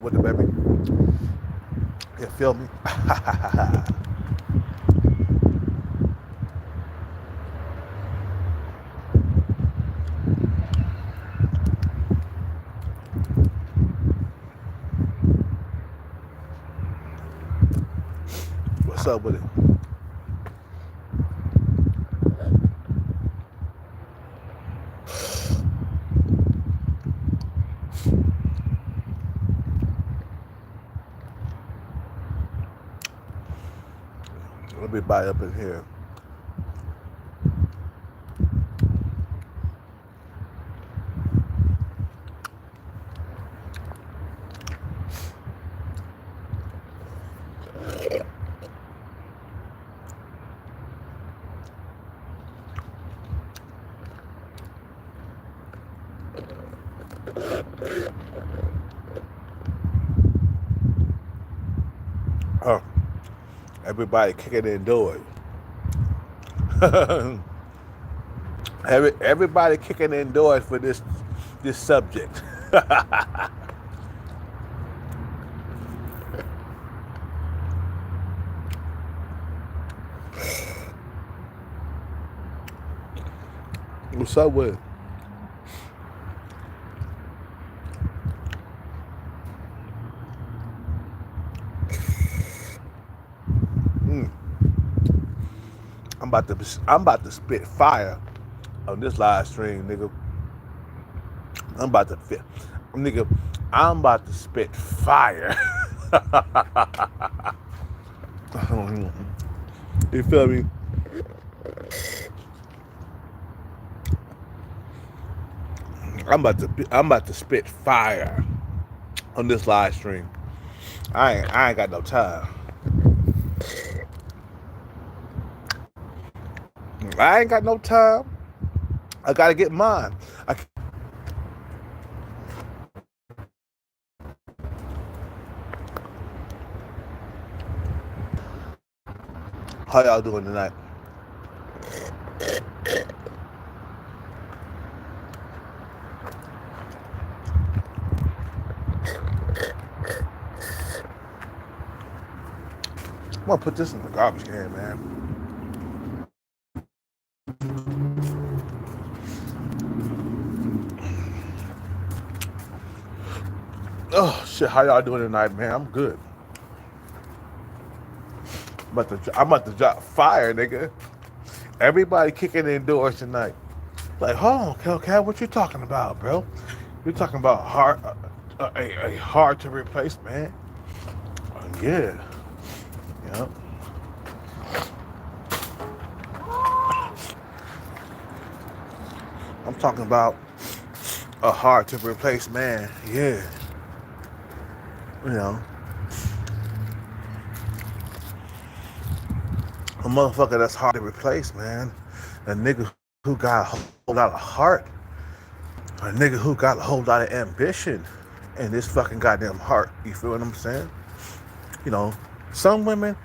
with the baby. You feel me? What's up with it? Everybody up in here. Oh, everybody kicking indoors. Everybody kicking indoors for this subject. What's up with it? I'm about to spit fire on this live stream, nigga. I'm about to fit, nigga. I'm about to spit fire. You feel me? I'm about to spit fire on this live stream. I ain't got no time. I ain't got no time. I gotta get mine. How y'all doing tonight? I'm gonna put this in the garbage can, man. Oh shit, how y'all doing tonight, man? I'm good. I'm about to drop fire, nigga. Everybody kicking indoors tonight. Like, hold on, Cal, what you talking about, bro? You're talking about a hard to replace, man. Yeah. Yep. I'm talking about a hard to replace man. Yeah. You know. A motherfucker that's hard to replace, man. A nigga who got a whole lot of heart. A nigga who got a whole lot of ambition in this fucking goddamn heart. You feel what I'm saying? You know, some women,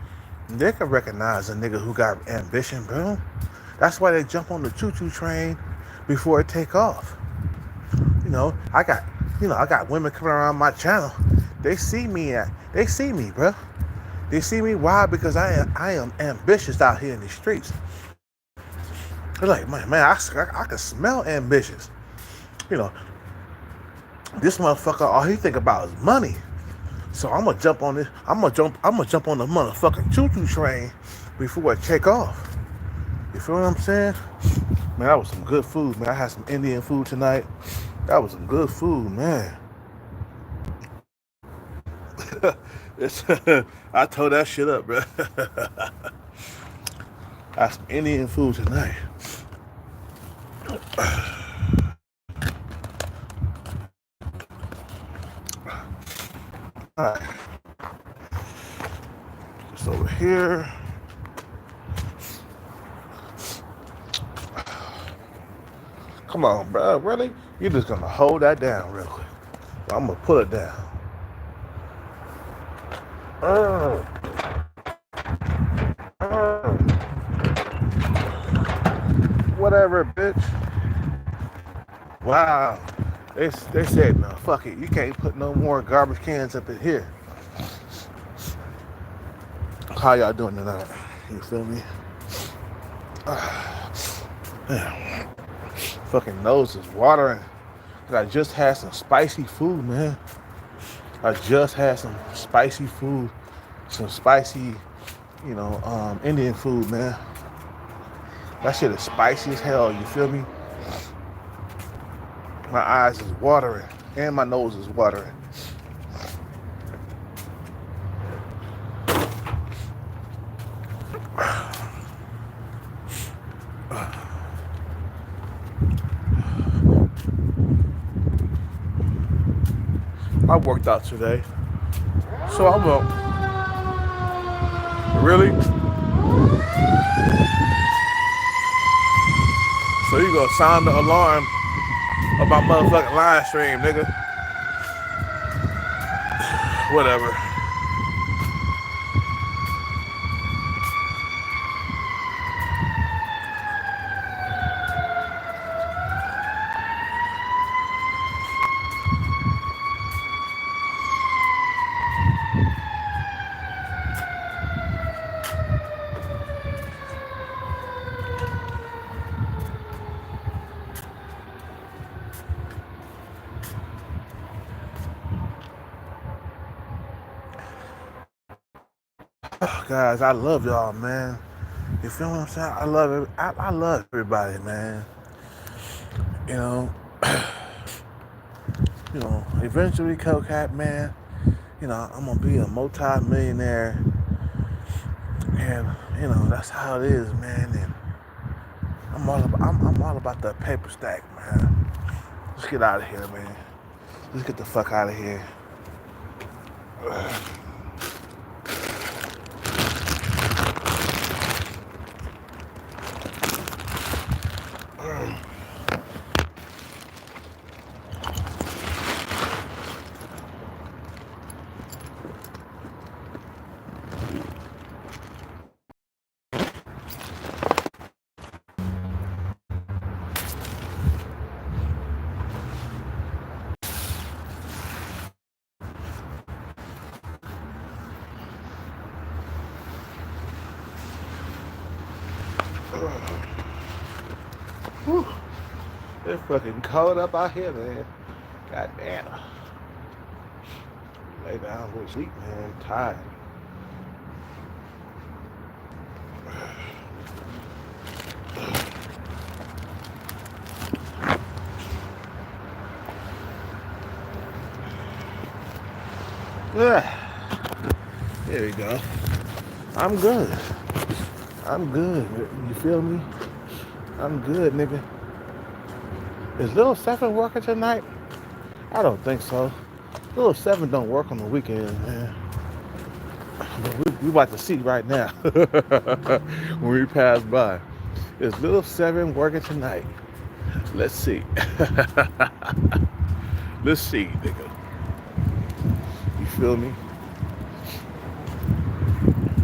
they can recognize a nigga who got ambition, bro. That's why they jump on the choo-choo train before it take off. You know, I got women coming around my channel. They see me, bro. They see me. Why? Because I am ambitious out here in these streets. They're like, man, I can smell ambitious. You know, this motherfucker, all he think about is money. So I'm gonna jump on this. I'm gonna jump on the motherfucking choo-choo train before it take off. You feel what I'm saying? Man, that was some good food, man. I had some Indian food tonight. That was some good food, man. I told that shit up, bro. I had some Indian food tonight. All right. Just over here. Come on, bro. Really? You're just gonna hold that down real quick. I'm gonna pull it down. Whatever, bitch. Wow. They said, no, fuck it. You can't put no more garbage cans up in here. How y'all doing tonight? You feel me? Man, fucking nose is watering. I just had some spicy food, man. I just had some spicy food, some spicy, Indian food, man. That shit is spicy as hell. You feel me? My eyes is watering and my nose is watering. I worked out today, so I'm up. Really? So you gonna sound the alarm of my motherfucking live stream, nigga? Whatever. Guys, I love y'all, man. You feel what I'm saying? I love everybody, man. You know, eventually, Cocat, man. I'm gonna be a multi-millionaire, and that's how it is, man. And I'm all about that paper stack, man. Let's get out of here, man. Let's get the fuck out of here. Whew. It's fucking cold up out here, man. God damn. Lay down, go to sleep, man. I'm tired. There we go. I'm good. I'm good. You feel me? I'm good, nigga. Is Little Seven working tonight? I don't think so. Little Seven don't work on the weekends, man. But we about to see right now when we pass by. Is Little Seven working tonight? Let's see. Let's see, nigga. You feel me?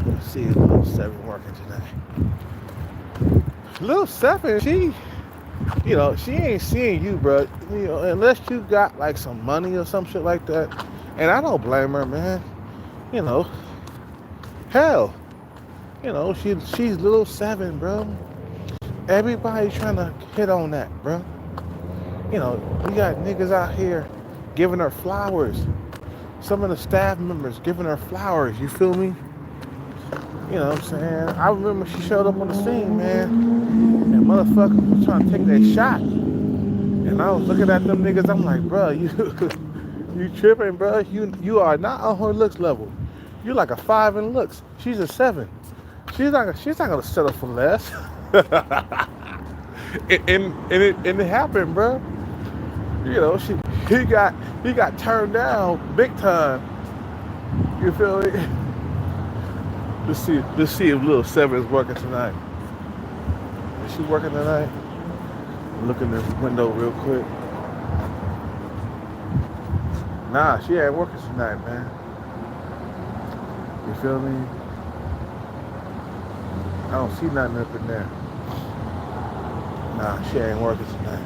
Let's see if Little Seven working tonight. Little Seven, she ain't seeing you, bro. Unless you got like some money or some shit like that. And I don't blame her, man. Hell, she's Little Seven, bro. Everybody trying to hit on that, bro. We got niggas out here giving her flowers. Some of the staff members giving her flowers. You feel me? You know what I'm saying? I remember she showed up on the scene, man, and motherfuckers was trying to take that shot. And I was looking at them niggas, I'm like, bro, you tripping, bro. You are not on her looks level. You're like a 5 in looks. She's a 7. She's not gonna settle for less. and it happened, bro. He got turned down big time. You feel me? Let's see if Little Seven is working tonight. Is she working tonight? Look in this window real quick. Nah, she ain't working tonight, man. You feel me? I don't see nothing up in there. Nah, she ain't working tonight.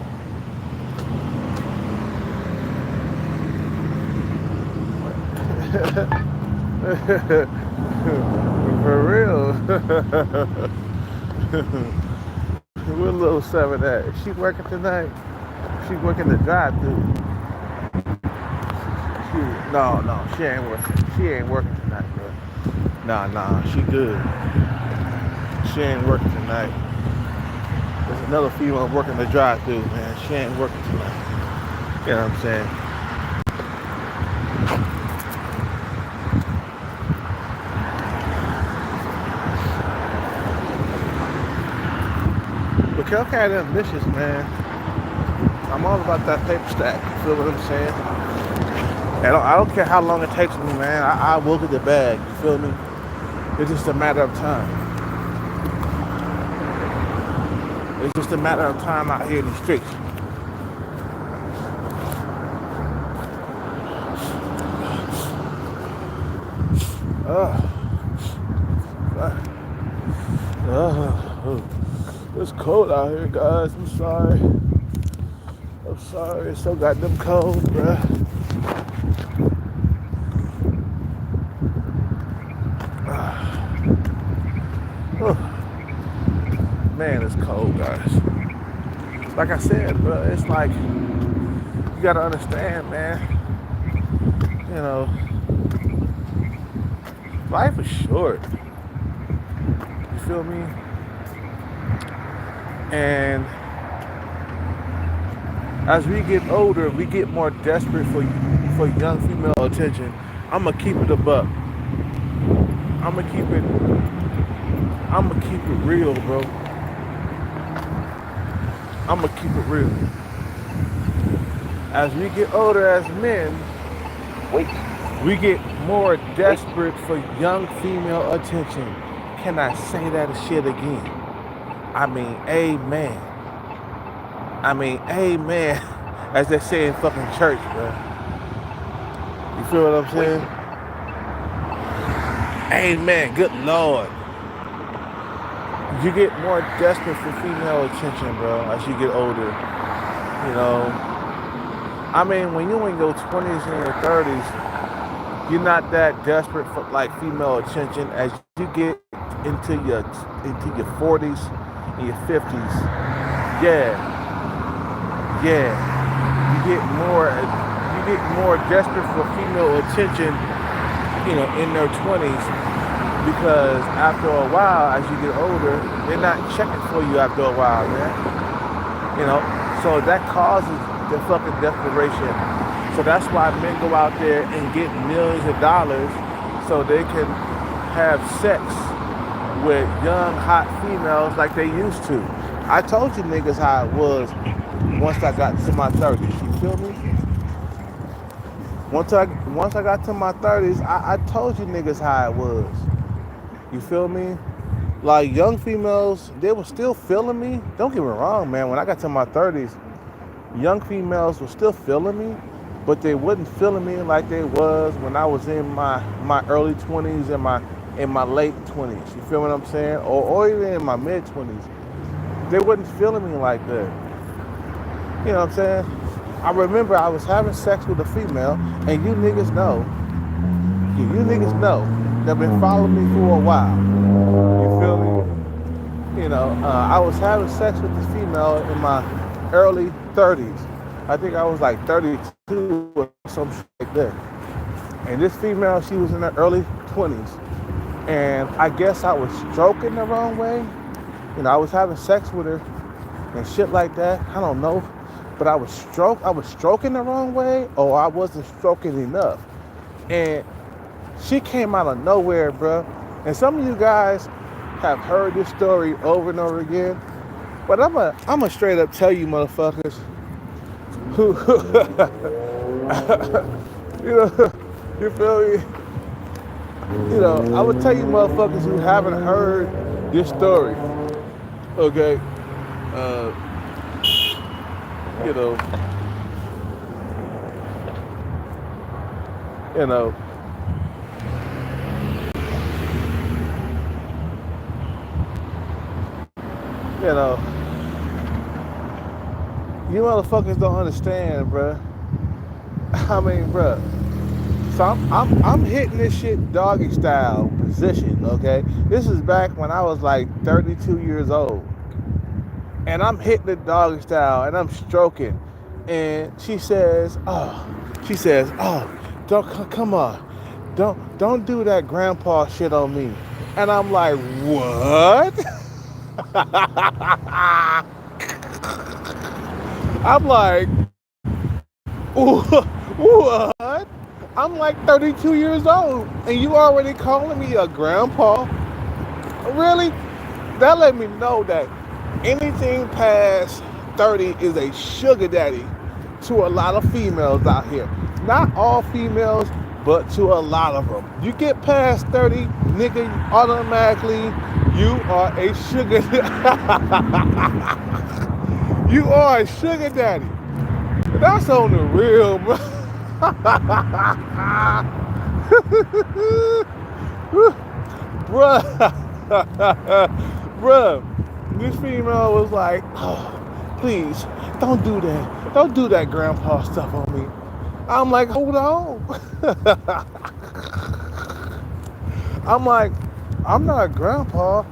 For real. Where little seven at? Is she working tonight? She working the drive through. No, she ain't working. She ain't working tonight, bro. Nah, she good. She ain't working tonight. There's another female working the drive through, man. She ain't working tonight. You know what I'm saying? But Kel kind of ambitious, man. I'm all about that paper stack. You feel what I'm saying? I don't care how long it takes me, man. I will get the bag. You feel me? It's just a matter of time. It's just a matter of time out here in the streets. It's cold out here, guys. I'm sorry. It's so goddamn cold, bruh. Man, it's cold, guys. Like I said, bro, it's like you gotta understand, man. You know, life is short. You feel me? And as we get older, we get more desperate for young female attention. I'ma keep it a buck. I'ma keep it real, bro. I'ma keep it real. As we get older as men, we get more desperate for young female attention. Can I say that shit again? I mean, amen. As they say in fucking church, bro. You feel what I'm saying? Amen. Good Lord. You get more desperate for female attention, bro, as you get older. You know, I mean, when you're in your 20s and your 30s, you're not that desperate for like female attention. As you get into your 40s and your 50s, yeah, you get more desperate for female attention, you know, in their 20s, because after a while, as you get older, they're not checking for you after a while, man. You know, so that causes the fucking desperation. So that's why men go out there and get millions of dollars so they can have sex with young, hot females like they used to. I told you niggas how it was once I got to my 30s. You feel me? Once I got to my 30s, I told you niggas how it was. You feel me? Like, young females, they were still feeling me. Don't get me wrong, man. When I got to my 30s, young females were still feeling me, but they wasn't feeling me like they was when I was in my early 20s and my late 20s. You feel what I'm saying? Or even in my mid 20s. They wasn't feeling me like that. You know what I'm saying? I remember I was having sex with a female, and you niggas know that been following me for a while. You feel me? You know, I was having sex with this female in my early 30s. I think I was like 32 or some shit like that. And this female, she was in her early 20s. And I guess I was stroking the wrong way. You know, I was having sex with her and shit like that. I don't know. But I was stroking the wrong way, or I wasn't stroking enough. And she came out of nowhere, bro. And some of you guys have heard this story over and over again. But I'm a straight up tell you motherfuckers who, you know, you feel me? You know, I would tell you motherfuckers who haven't heard this story, okay? You know, you know, you motherfuckers don't understand, bruh. I mean, bruh, So I'm hitting this shit doggy style position, okay? This is back when I was like 32 years old. And I'm hitting the doggy style and I'm stroking. And she says, don't come on. Don't do that grandpa shit on me. And I'm like, what? I'm like, what? I'm like 32 years old and you already calling me a grandpa? Really? That let me know that anything past 30 is a sugar daddy to a lot of females out here. Not all females, but to a lot of them. You get past 30, nigga, automatically you are a sugar you are a sugar daddy. That's on the real, bro. Bruh. Bruh. This female was like, please, don't do that. Don't do that grandpa stuff on me. I'm like, hold on. I'm like, I'm not a grandpa.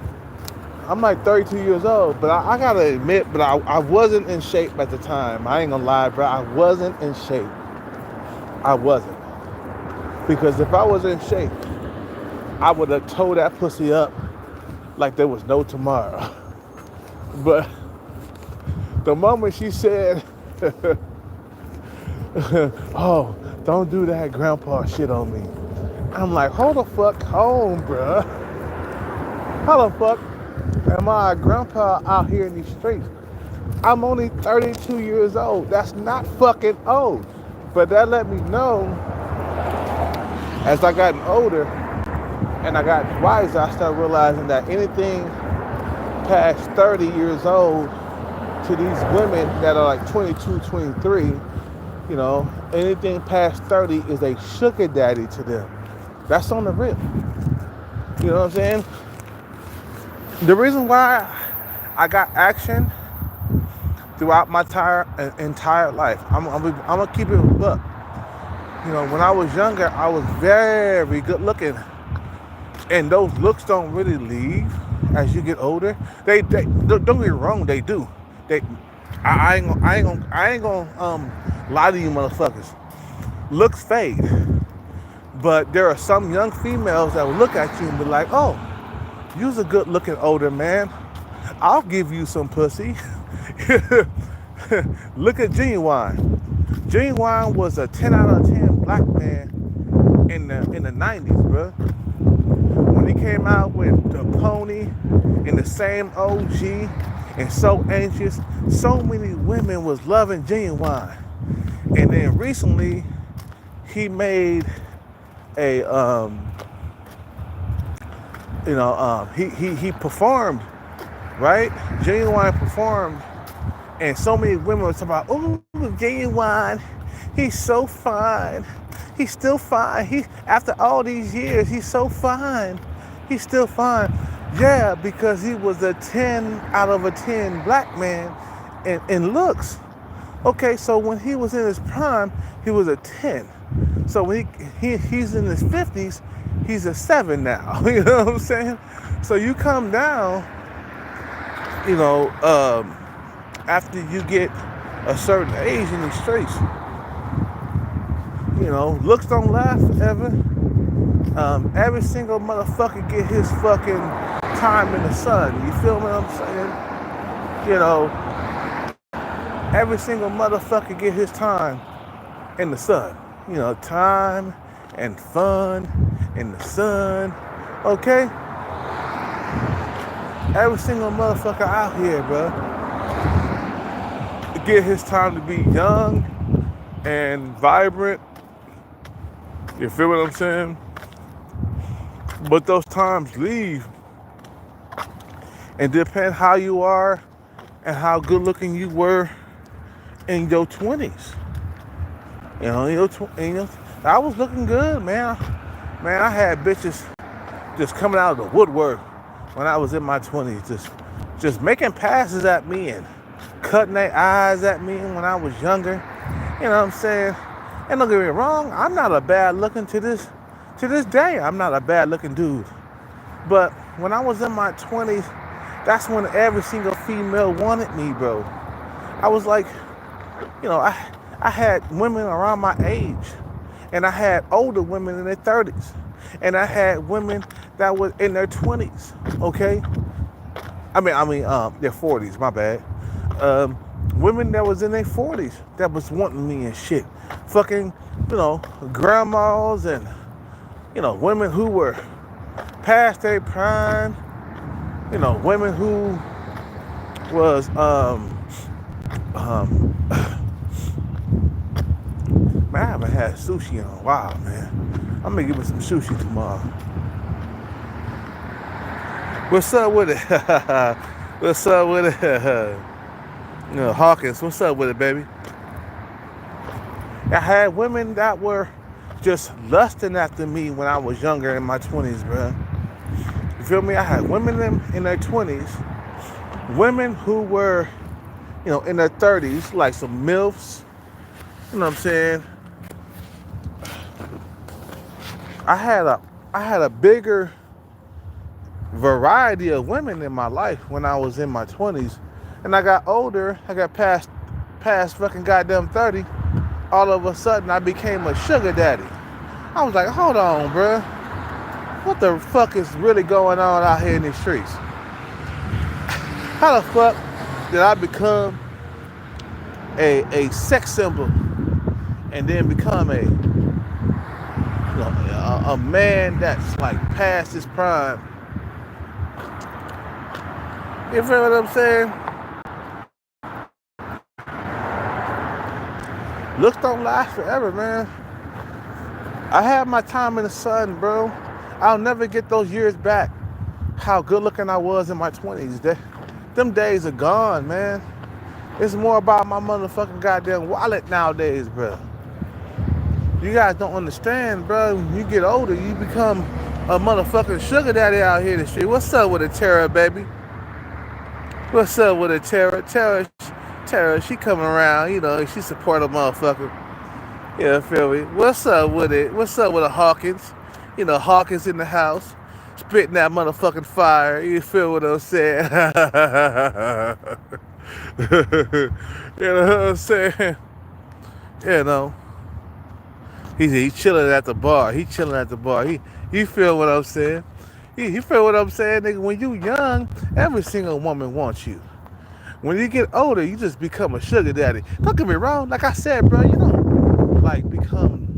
I'm like 32 years old, but I gotta admit, but I wasn't in shape at the time. I ain't gonna lie, bro. I wasn't in shape. I wasn't. Because if I was in shape, I would have towed that pussy up like there was no tomorrow. But the moment she said, oh, don't do that grandpa shit on me. I'm like, hold the fuck on, bruh. How the fuck am I a grandpa out here in these streets? I'm only 32 years old. That's not fucking old. But that let me know as I gotten older and I got wiser, I started realizing that anything past 30 years old to these women that are like 22, 23, you know, anything past 30 is a sugar daddy to them. That's on the rip. You know what I'm saying? The reason why I got action throughout my entire life, I'm gonna keep it up. You know, when I was younger, I was very good looking, and those looks don't really leave as you get older. They don't get me wrong, they do. They, I ain't gonna lie to you, motherfuckers. Looks fade, but there are some young females that will look at you and be like, "Oh, you's a good looking older man. I'll give you some pussy." Look at Genuine. Genuine was a 10 out of 10 black man in the 90s, bro. When he came out with the Pony and the same OG and So Anxious, so many women was loving Genuine. And then recently, he made a he performed, right? Genuine performed, and so many women were talking about, oh, Genuine, he's so fine. He's still fine. After all these years, he's so fine. He's still fine. Yeah, because he was a 10 out of a 10 black man in looks. Okay, so when he was in his prime, he was a 10. So when he's in his 50s, he's a 7 now. You know what I'm saying? So you come down, you know, after you get a certain age in these streets, you know, looks don't last forever. Every single motherfucker get his fucking time in the sun. You feel what I'm saying? You know, every single motherfucker get his time in the sun. You know, time and fun in the sun. Okay? Every single motherfucker out here, bro, get his time to be young and vibrant. You feel what I'm saying? But those times leave. And depend how you are and how good looking you were in your 20s. You know, I was looking good, man. Man, I had bitches just coming out of the woodwork when I was in my 20s, just making passes at me and cutting their eyes at me when I was younger. You know what I'm saying? And don't get me wrong, I'm not a bad looking to this day. I'm not a bad looking dude. But when I was in my 20s, that's when every single female wanted me, bro. I was like, I had women around my age, and I had older women in their 30s, and I had women that were in their 20s. Okay, their 40s. My bad. Women that was in their 40s that was wanting me and shit. Fucking, grandmas and women who were past their prime. Women who was man, I haven't had sushi in a while, man. I'm gonna give me some sushi tomorrow. What's up with it? What's up with it? Hawkins, what's up with it, baby? I had women that were just lusting after me when I was younger in my 20s, bro. You feel me? I had women in their 20s, women who were, in their 30s, like some MILFs. You know what I'm saying? I had a bigger variety of women in my life when I was in my 20s. And I got older, I got past fucking goddamn 30. All of a sudden, I became a sugar daddy. I was like, hold on, bruh. What the fuck is really going on out here in these streets? How the fuck did I become a sex symbol and then become a man that's like past his prime? You feel what I'm saying? Looks don't last forever, man. I had my time in the sun, bro. I'll never get those years back. How good looking I was in my 20s. Them days are gone, man. It's more about my motherfucking goddamn wallet nowadays, bro. You guys don't understand, bro. When you get older, you become a motherfucking sugar daddy out here in the street. What's up with it, Tara, baby? What's up with it, Tara? Tara, she coming around, she support a motherfucker. Yeah, feel me? What's up with it? What's up with the Hawkins? Hawkins in the house, spitting that motherfucking fire. You feel what I'm saying? You know what I'm saying? He's chilling at the bar. You feel what I'm saying? You feel what I'm saying, nigga? When you young, every single woman wants you. When you get older, you just become a sugar daddy. Don't get me wrong. Like I said, bro, you don't become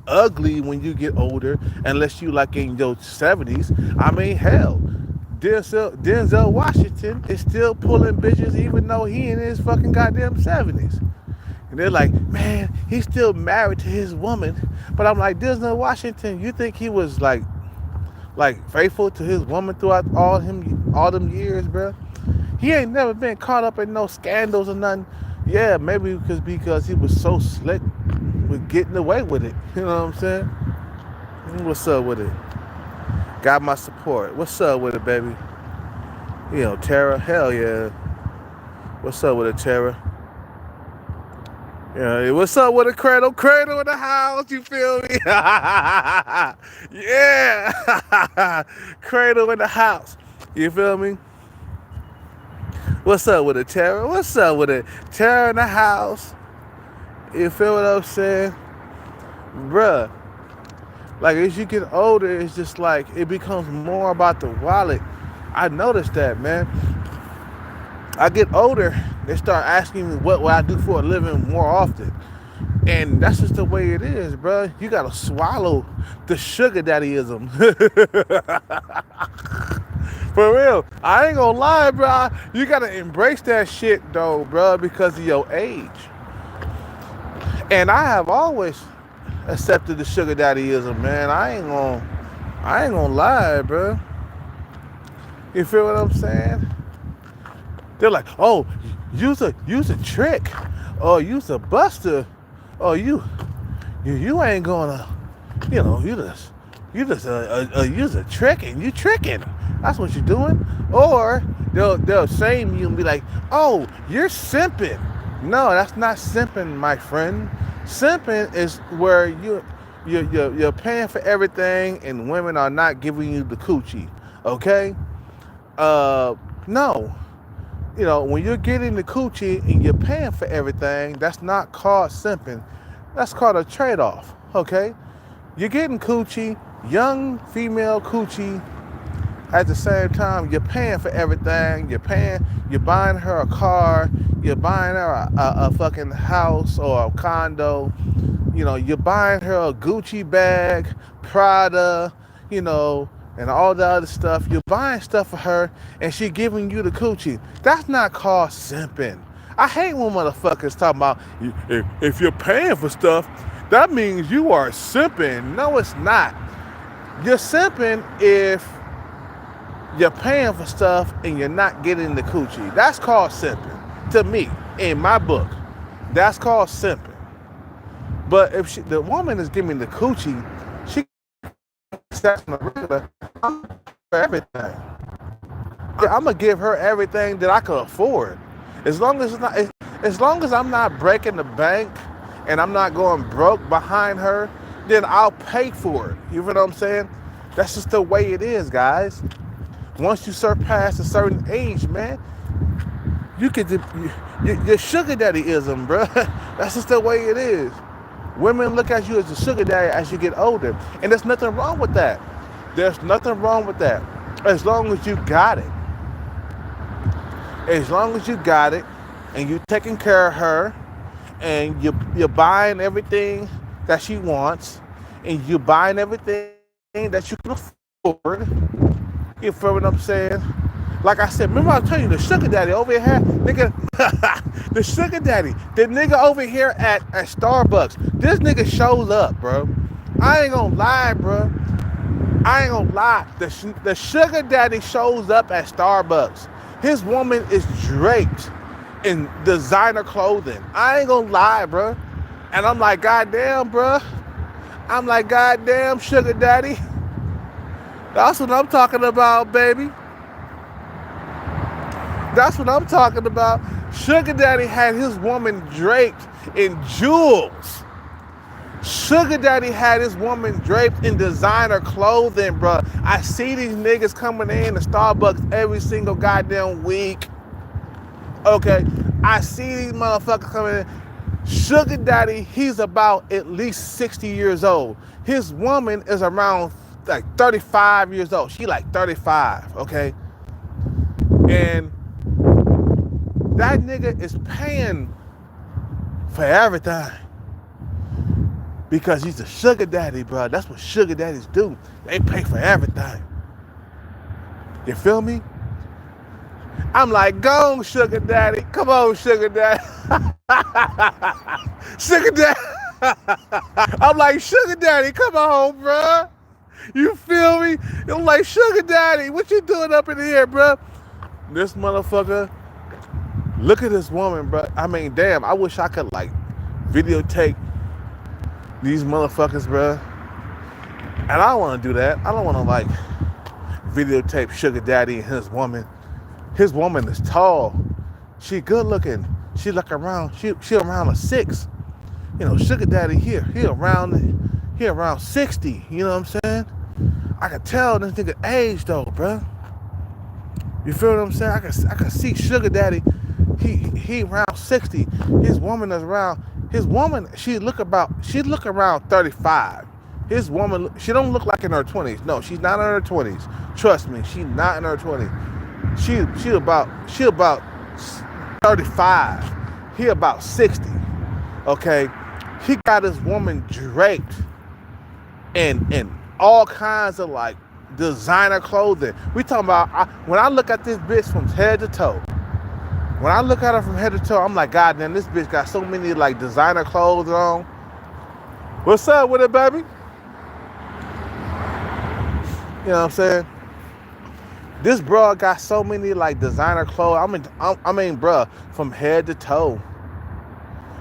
ugly when you get older, unless you in your 70s. I mean, hell, Denzel Washington is still pulling bitches even though he in his fucking goddamn 70s. And they're like, man, he's still married to his woman. But I'm like, Denzel Washington, you think he was like faithful to his woman throughout all them years, bro? He ain't never been caught up in no scandals or nothing. Yeah, maybe because he was so slick with getting away with it. You know what I'm saying? What's up with it? Got my support. What's up with it, baby? Tara, hell yeah. What's up with it, Tara? Yeah, what's up with a Cradle in the house? You feel me? Yeah, Cradle in the house. You feel me? What's up with it, Tara? What's up with it? Tara in the house. You feel what I'm saying? Bruh. As you get older, it's just it becomes more about the wallet. I noticed that, man. I get older, they start asking me what I do for a living more often. And that's just the way it is, bro. You gotta swallow the sugar daddyism. For real, I ain't gonna lie, bro. You gotta embrace that shit, though, bro, because of your age. And I have always accepted the sugar daddyism, man. I ain't gonna lie, bro. You feel what I'm saying? They're like, oh, use a trick, or use a buster, or you ain't gonna, you just use a trick and you tricking. That's what you're doing. Or they'll shame you and be like, oh, you're simping. No, that's not simping, my friend. Simping is where you're paying for everything and women are not giving you the coochie. Okay? Uh, no. When you're getting the coochie and you're paying for everything, that's not called simping. That's called a trade-off. Okay? You're getting coochie, young female coochie. At the same time, you're paying for everything. You're buying her a car. You're buying her a fucking house or a condo. You're buying her a Gucci bag, Prada, and all the other stuff. You're buying stuff for her, and she giving you the coochie. That's not called simping. I hate when motherfuckers talk about if you're paying for stuff, that means you are simping. No, it's not. You're simping if you're paying for stuff and you're not getting the coochie. That's called simping. To me, in my book, that's called simping. But if the woman is giving the coochie, she that's on the regular for everything. I'm gonna give her everything that I can afford. As long as I'm not breaking the bank and I'm not going broke behind her, then I'll pay for it. You know what I'm saying? That's just the way it is, guys. Once you surpass a certain age, man, you get your sugar daddy-ism, bro. That's just the way it is. Women look at you as a sugar daddy as you get older. And there's nothing wrong with that. There's nothing wrong with that. As long as you got it. As long as you got it and you're taking care of her and you're buying everything that she wants and you're buying everything that you can afford. You feel what I'm saying? Like I said, remember I was telling you the sugar daddy over here, nigga, the sugar daddy, the nigga over here at Starbucks, this nigga shows up, bro. I ain't gonna lie, bro. I ain't gonna lie. The sugar daddy shows up at Starbucks. His woman is draped in designer clothing. I ain't gonna lie, bro. And I'm like, goddamn, bro. I'm like, goddamn, sugar daddy. That's what I'm talking about, baby. That's what I'm talking about. Sugar daddy had his woman draped in jewels. Sugar daddy had his woman draped in designer clothing, bro. I see these niggas coming in to Starbucks every single goddamn week. Okay, I see these motherfuckers coming in. Sugar daddy, he's about at least 60 years old. His woman is around like 35 years old. She like 35, okay? And that nigga is paying for everything because he's a sugar daddy, bro. That's what sugar daddies do. They pay for everything. You feel me? I'm like, go on, sugar daddy. Come on, sugar daddy. Sugar daddy. I'm like, sugar daddy, come on, bro. You feel me? I'm like, sugar daddy, what you doing up in here, bro? This motherfucker, look at this woman, bro. I mean, damn, I wish I could, like, videotape these motherfuckers, bro. And I don't want to do that. I don't want to, like, videotape sugar daddy and his woman. His woman is tall. She good looking. She like around, she around a 6. Sugar daddy here, he around 60. You know what I'm saying? I can tell this nigga age though, bro. You feel what I'm saying? I can see sugar daddy. He around 60. His woman is around. His woman, she look around 35. His woman, she don't look like in her 20s. No, she's not in her 20s. Trust me, she's not in her 20s. She about 35. He about 60. Okay, he got his woman draped in all kinds of like designer clothing. We talking about when I look at this bitch from head to toe. When I look at her from head to toe, I'm like, God damn, this bitch got so many like designer clothes on. What's up with it, baby? You know what I'm saying? This bro got so many like designer clothes. I mean, bro, from head to toe.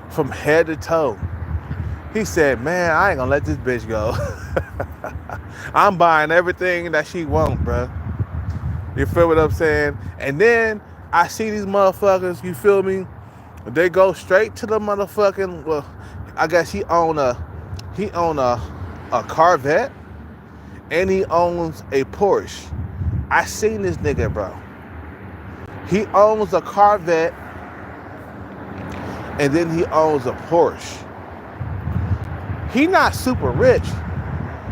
From head to toe. He said, man, I ain't gonna let this bitch go. I'm buying everything that she wants, bro. You feel what I'm saying? And then I see these motherfuckers, you feel me? They go straight to the motherfucking. Well, I guess he own a Corvette and he owns a Porsche. I seen this nigga, bro. He owns a Corvette and then he owns a Porsche. He not super rich,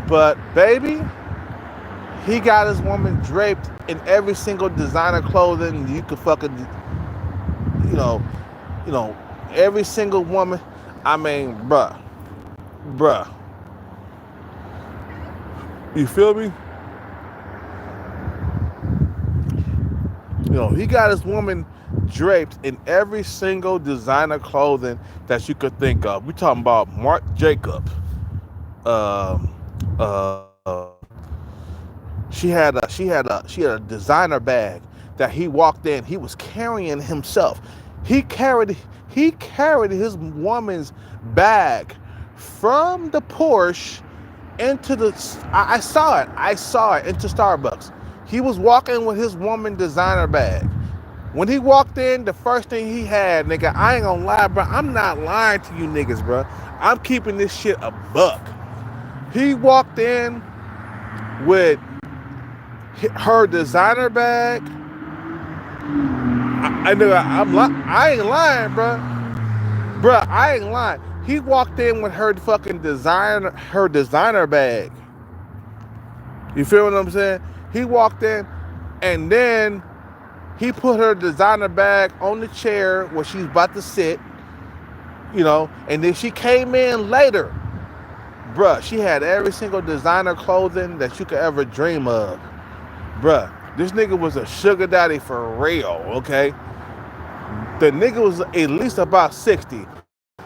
but baby, he got his woman draped in every single designer clothing you could fucking, you know, you know, every single woman. I mean, bruh, you feel me? You know, he got his woman draped in every single designer clothing that you could think of. We talking about Marc Jacob. Um, uh, she had a designer bag that he walked in. He was carrying himself. He carried his woman's bag from the Porsche into the. I saw it. I saw it into Starbucks. He was walking with his woman designer bag. When he walked in, the first thing he had, nigga, I ain't gonna lie, bro. I'm not lying to you niggas, bro. I'm keeping this shit a buck. He walked in with her designer bag. I ain't lying, bro. Bruh, I ain't lying. He walked in with her fucking designer bag. You feel what I'm saying? He walked in and then he put her designer bag on the chair where she's about to sit, you know, and then she came in later. Bruh, she had every single designer clothing that you could ever dream of. Bruh, this nigga was a sugar daddy for real, okay? The nigga was at least about 60.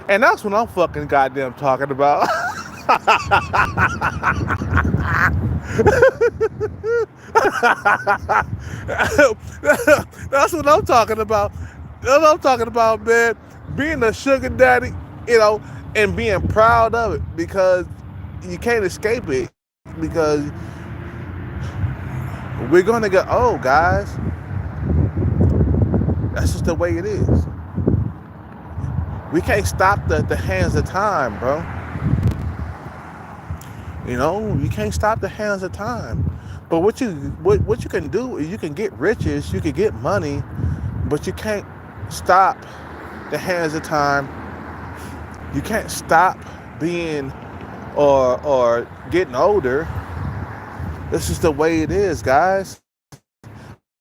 And that's what I'm fucking goddamn talking about. That's what I'm talking about. That's what I'm talking about, man. Being a sugar daddy, you know, and being proud of it because you can't escape it because we're gonna get old, guys. That's just the way it is. We can't stop the hands of time, bro. You know, you can't stop the hands of time. But what you can do is you can get riches, you can get money, but you can't stop the hands of time. You can't stop being or getting older. This is the way it is, guys.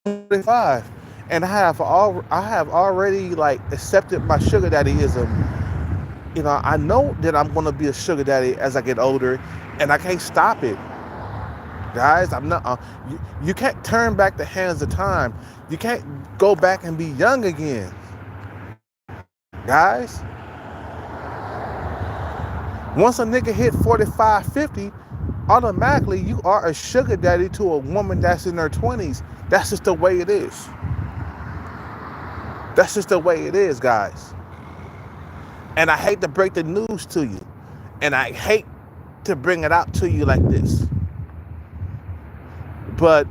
25, and I have already like accepted my sugar daddyism. You know, I know that I'm gonna be a sugar daddy as I get older, and I can't stop it, guys. I'm not. You can't turn back the hands of time. You can't go back and be young again, guys. Once a nigga hit 45, 50, automatically you are a sugar daddy to a woman that's in her 20s. That's just the way it is. That's just the way it is, guys. And I hate to break the news to you. And I hate to bring it out to you like this. But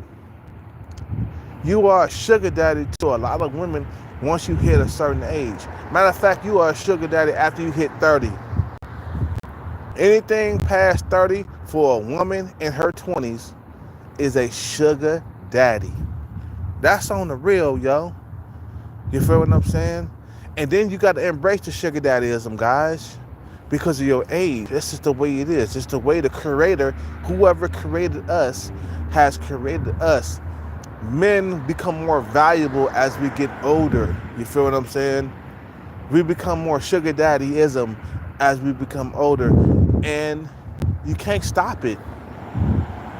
you are a sugar daddy to a lot of women once you hit a certain age. Matter of fact, you are a sugar daddy after you hit 30. Anything past 30 for a woman in her 20s is a sugar daddy. That's on the real, yo. You feel what I'm saying? And then you got to embrace the sugar daddyism, guys, because of your age. This is the way it is. It's the way the creator, whoever created us, has created us. Men become more valuable as we get older. You feel what I'm saying? We become more sugar daddyism as we become older. And you can't stop it.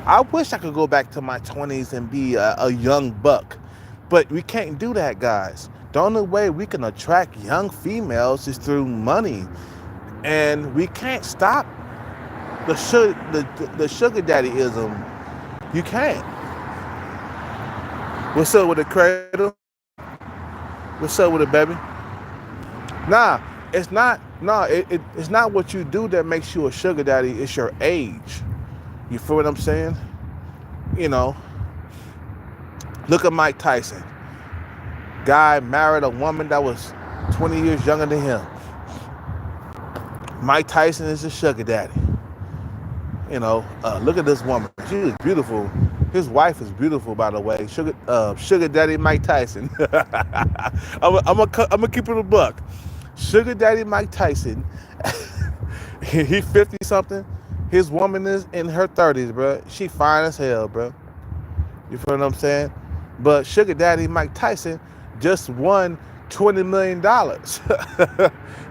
I wish I could go back to my 20s and be a young buck. But we can't do that, guys. The only way we can attract young females is through money. And we can't stop the sugar daddyism. You can't. What's up with the cradle? What's up with it, baby? Nah, it's not. No, it's not what you do that makes you a sugar daddy. It's your age. You feel what I'm saying? You know, look at Mike Tyson. Guy married a woman that was 20 years younger than him. Mike Tyson is a sugar daddy. Look at this woman. She is beautiful. His wife is beautiful, by the way. Sugar Daddy Mike Tyson. I'm gonna keep it a buck. Sugar Daddy Mike Tyson. He 50 something. His woman is in her 30s, bro. She fine as hell, bro. You feel what I'm saying? But Sugar Daddy Mike Tyson just won $20 million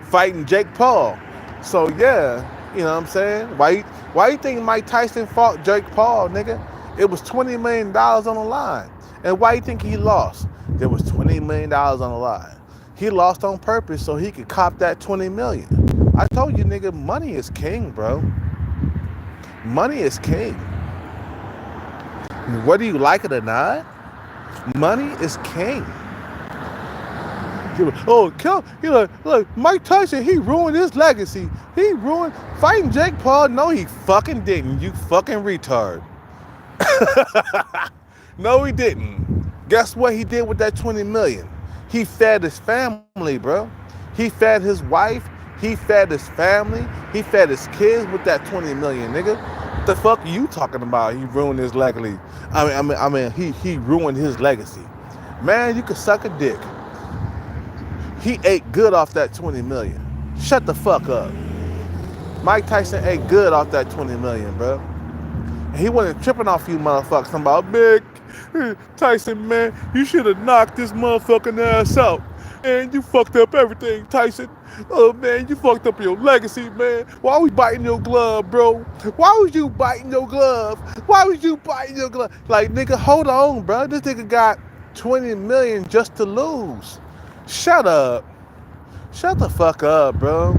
fighting Jake Paul. So yeah, you know what I'm saying? Why you think Mike Tyson fought Jake Paul, nigga? It was $20 million on the line. And why you think he lost? There was $20 million on the line. He lost on purpose so he could cop that $20 million. I told you, nigga, money is king, bro. Money is king. Whether you like it or not, money is king. Look, Mike Tyson, he ruined his legacy. He ruined fighting Jake Paul. No, he fucking didn't. You fucking retard. No, he didn't. Guess what he did with that $20 million? He fed his family, bro. He fed his wife. He fed his family. He fed his kids with that $20 million, nigga. What the fuck are you talking about? He ruined his legacy. He ruined his legacy. Man, you could suck a dick. He ate good off that $20 million. Shut the fuck up. Mike Tyson ate good off that $20 million, bro. And he wasn't tripping off you motherfuckers. Talking about, big Tyson, man, you should have knocked this motherfucking ass out. And you fucked up everything, Tyson. Oh, man, you fucked up your legacy, man. Why was you biting your glove, bro? Why was you biting your glove? Why was you biting your glove? Like, nigga, hold on, bro. This nigga got $20 million just to lose. Shut up. Shut the fuck up, bro.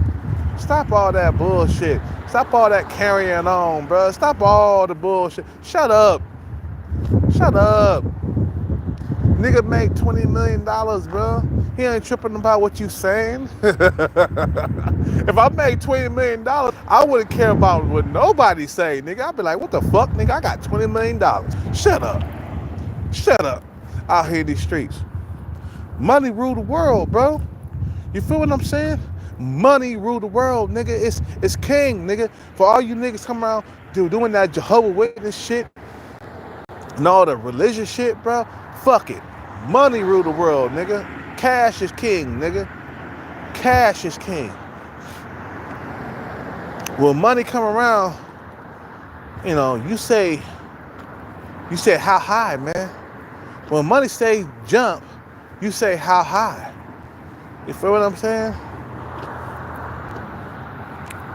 Stop all that bullshit. Stop all that carrying on, bro. Stop all the bullshit. Shut up. Shut up. Nigga made $20 million, bro. He ain't tripping about what you saying. If I made $20 million, I wouldn't care about what nobody say, nigga. I'd be like, what the fuck, nigga? I got $20 million. Shut up. Shut up. Out here in these streets. Money rule the world, bro. You feel what I'm saying? Money rule the world, nigga. It's king, nigga. For all you niggas come around doing that Jehovah's Witness shit and all the religious shit, bro. Fuck it. Money rule the world, nigga. Cash is king, nigga. Cash is king. When money come around, you say how high, man. When money say jump, you say how high. You feel what I'm saying?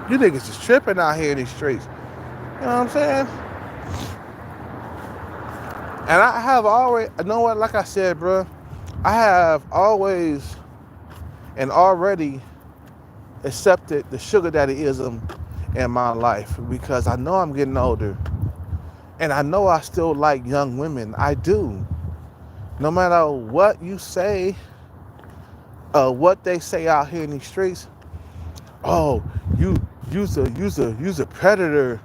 You niggas is tripping out here in these streets. You know what I'm saying? And I have always, you know what, like I said, bro, I have always and already accepted the sugar daddyism in my life because I know I'm getting older. And I know I still like young women. I do. No matter what you say, what they say out here in these streets, oh, you's a predator,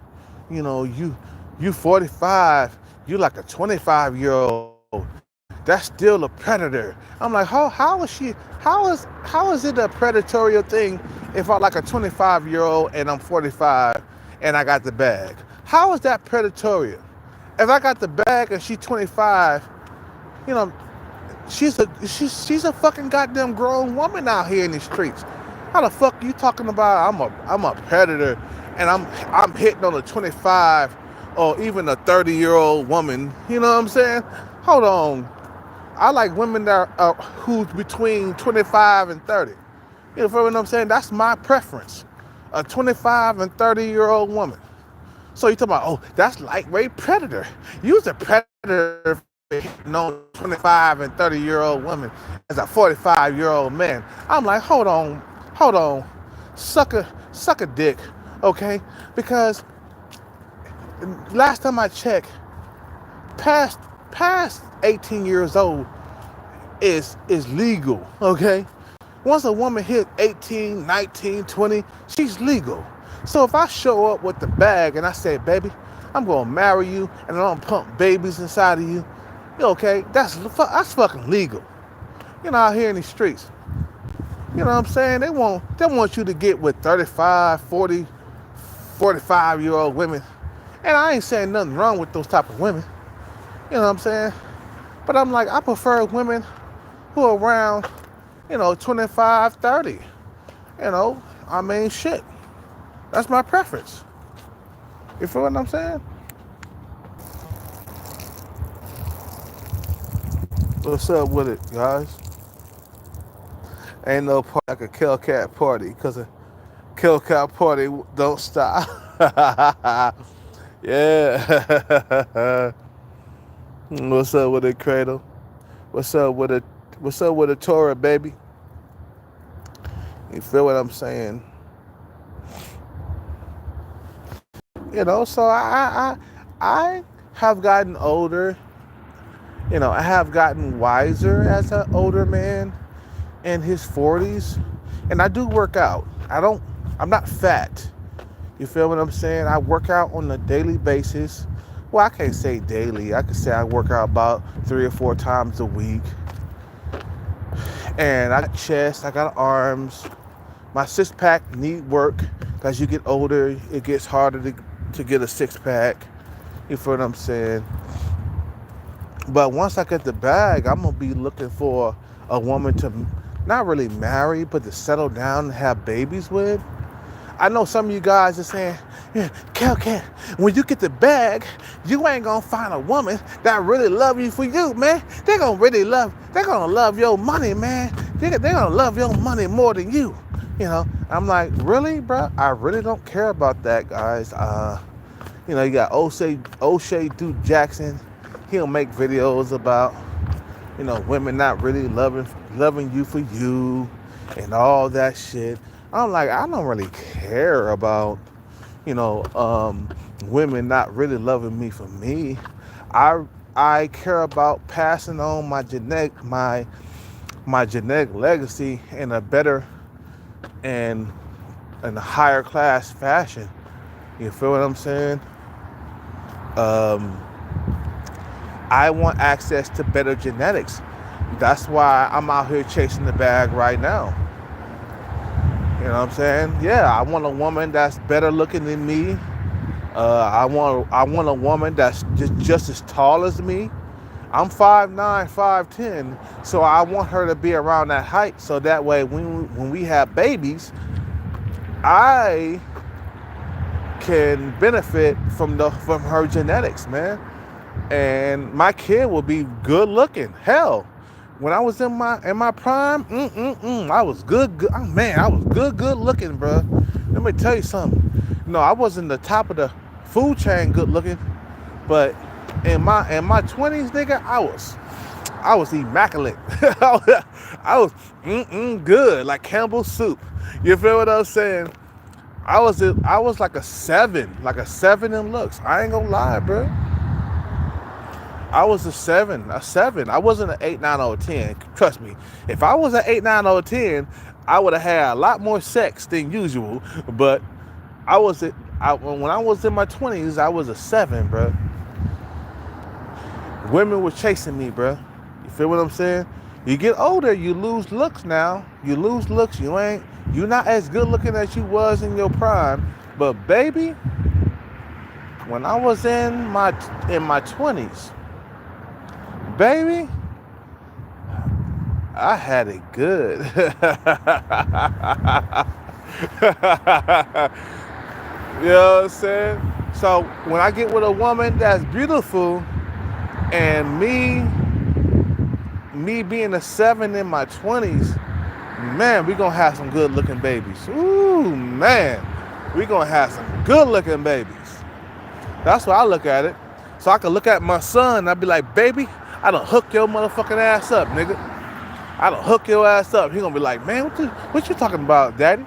you 45, you like a 25-year-old. That's still a predator. I'm like, how is it a predatory thing if I'm like a 25-year-old and I'm 45 and I got the bag? How is that predatory? If I got the bag and she's 25, she's a fucking goddamn grown woman out here in the streets. How the fuck are you talking about I'm a predator and I'm hitting on a 25 or even a 30-year-old woman? You know what I'm saying? Hold on. I like women that are who's between 25 and 30. You know what I'm saying? That's my preference. A 25 and 30-year-old woman. So you talking about, oh, that's lightweight predator. You's a predator hitting on 25 and 30-year-old woman as a 45-year-old man. I'm like, hold on, suck a dick, okay? Because last time I checked, past 18 years old is legal, okay? Once a woman hit 18, 19, 20, she's legal. So if I show up with the bag and I say, baby, I'm gonna marry you and I'm gonna pump babies inside of you, okay? That's fucking legal. Out here in these streets. You know what I'm saying? They want you to get with 35, 40, 45-year-old women. And I ain't saying nothing wrong with those type of women. You know what I'm saying? But I'm like, I prefer women who are around, 25, 30. I mean, shit. That's my preference. You feel what I'm saying? What's up with it, guys? Ain't no party like a Kill Cat party, because a Kill Cat party don't stop. Yeah. What's up with it, Cradle? What's up with it? What's up with the Torah, baby? You feel what I'm saying? So I have gotten older. I have gotten wiser as an older man in his 40s, and I do work out. I'm not fat. You feel what I'm saying? I work out on a daily basis. Well, I can't say daily. I could say I work out about 3 or 4 times a week. And I got chest, I got arms. My six-pack need work. As you get older, it gets harder to get a six-pack. You feel what I'm saying? But once I get the bag, I'm going to be looking for a woman to not really marry, but to settle down and have babies with. I know some of you guys are saying, yeah, Cat, when you get the bag, you ain't gonna find a woman that really love you for you, man. They're gonna love your money, man. They're gonna love your money more than you. I'm like, really, bro? I really don't care about that, guys. You got O'Shea Duke Jackson. He'll make videos about, women not really loving you for you and all that shit. I'm like, I don't really care about, women not really loving me for me. I care about passing on my genetic legacy in a better and in a higher class fashion. You feel what I'm saying? I want access to better genetics. That's why I'm out here chasing the bag right now. You know what I'm saying? Yeah, I want a woman that's better looking than me. I want a woman that's just as tall as me. I'm 5'9", 5'10", so I want her to be around that height, so that way when we have babies, I can benefit from her genetics, man. And my kid will be good looking. Hell, when I was in my prime, I was good. Man, I was good looking, bro. Let me tell you something. I wasn't the top of the food chain good looking, but in my 20s, nigga, I was immaculate. I was good, like Campbell's soup. You feel what I'm saying? I was like a 7 in looks. I ain't gonna lie, bro. I was a 7. I wasn't an 8, 9, or 10. Trust me. If I was an 8, 9, or 10, I would have had a lot more sex than usual. But when I was in my 20s, I was a 7, bro. Women were chasing me, bro. You feel what I'm saying? You get older, you lose looks now. You lose looks. You're not as good looking as you was in your prime. But baby, when I was in my 20s, baby, I had it good. You know what I'm saying? So when I get with a woman that's beautiful, and me being a 7 in my 20s, man, we gonna have some good looking babies. Ooh, man, we gonna have some good looking babies. That's why I look at it. So I can look at my son and I be like, baby, I done hook your motherfucking ass up, nigga. I done hook your ass up. He gonna be like, man, what you talking about, daddy?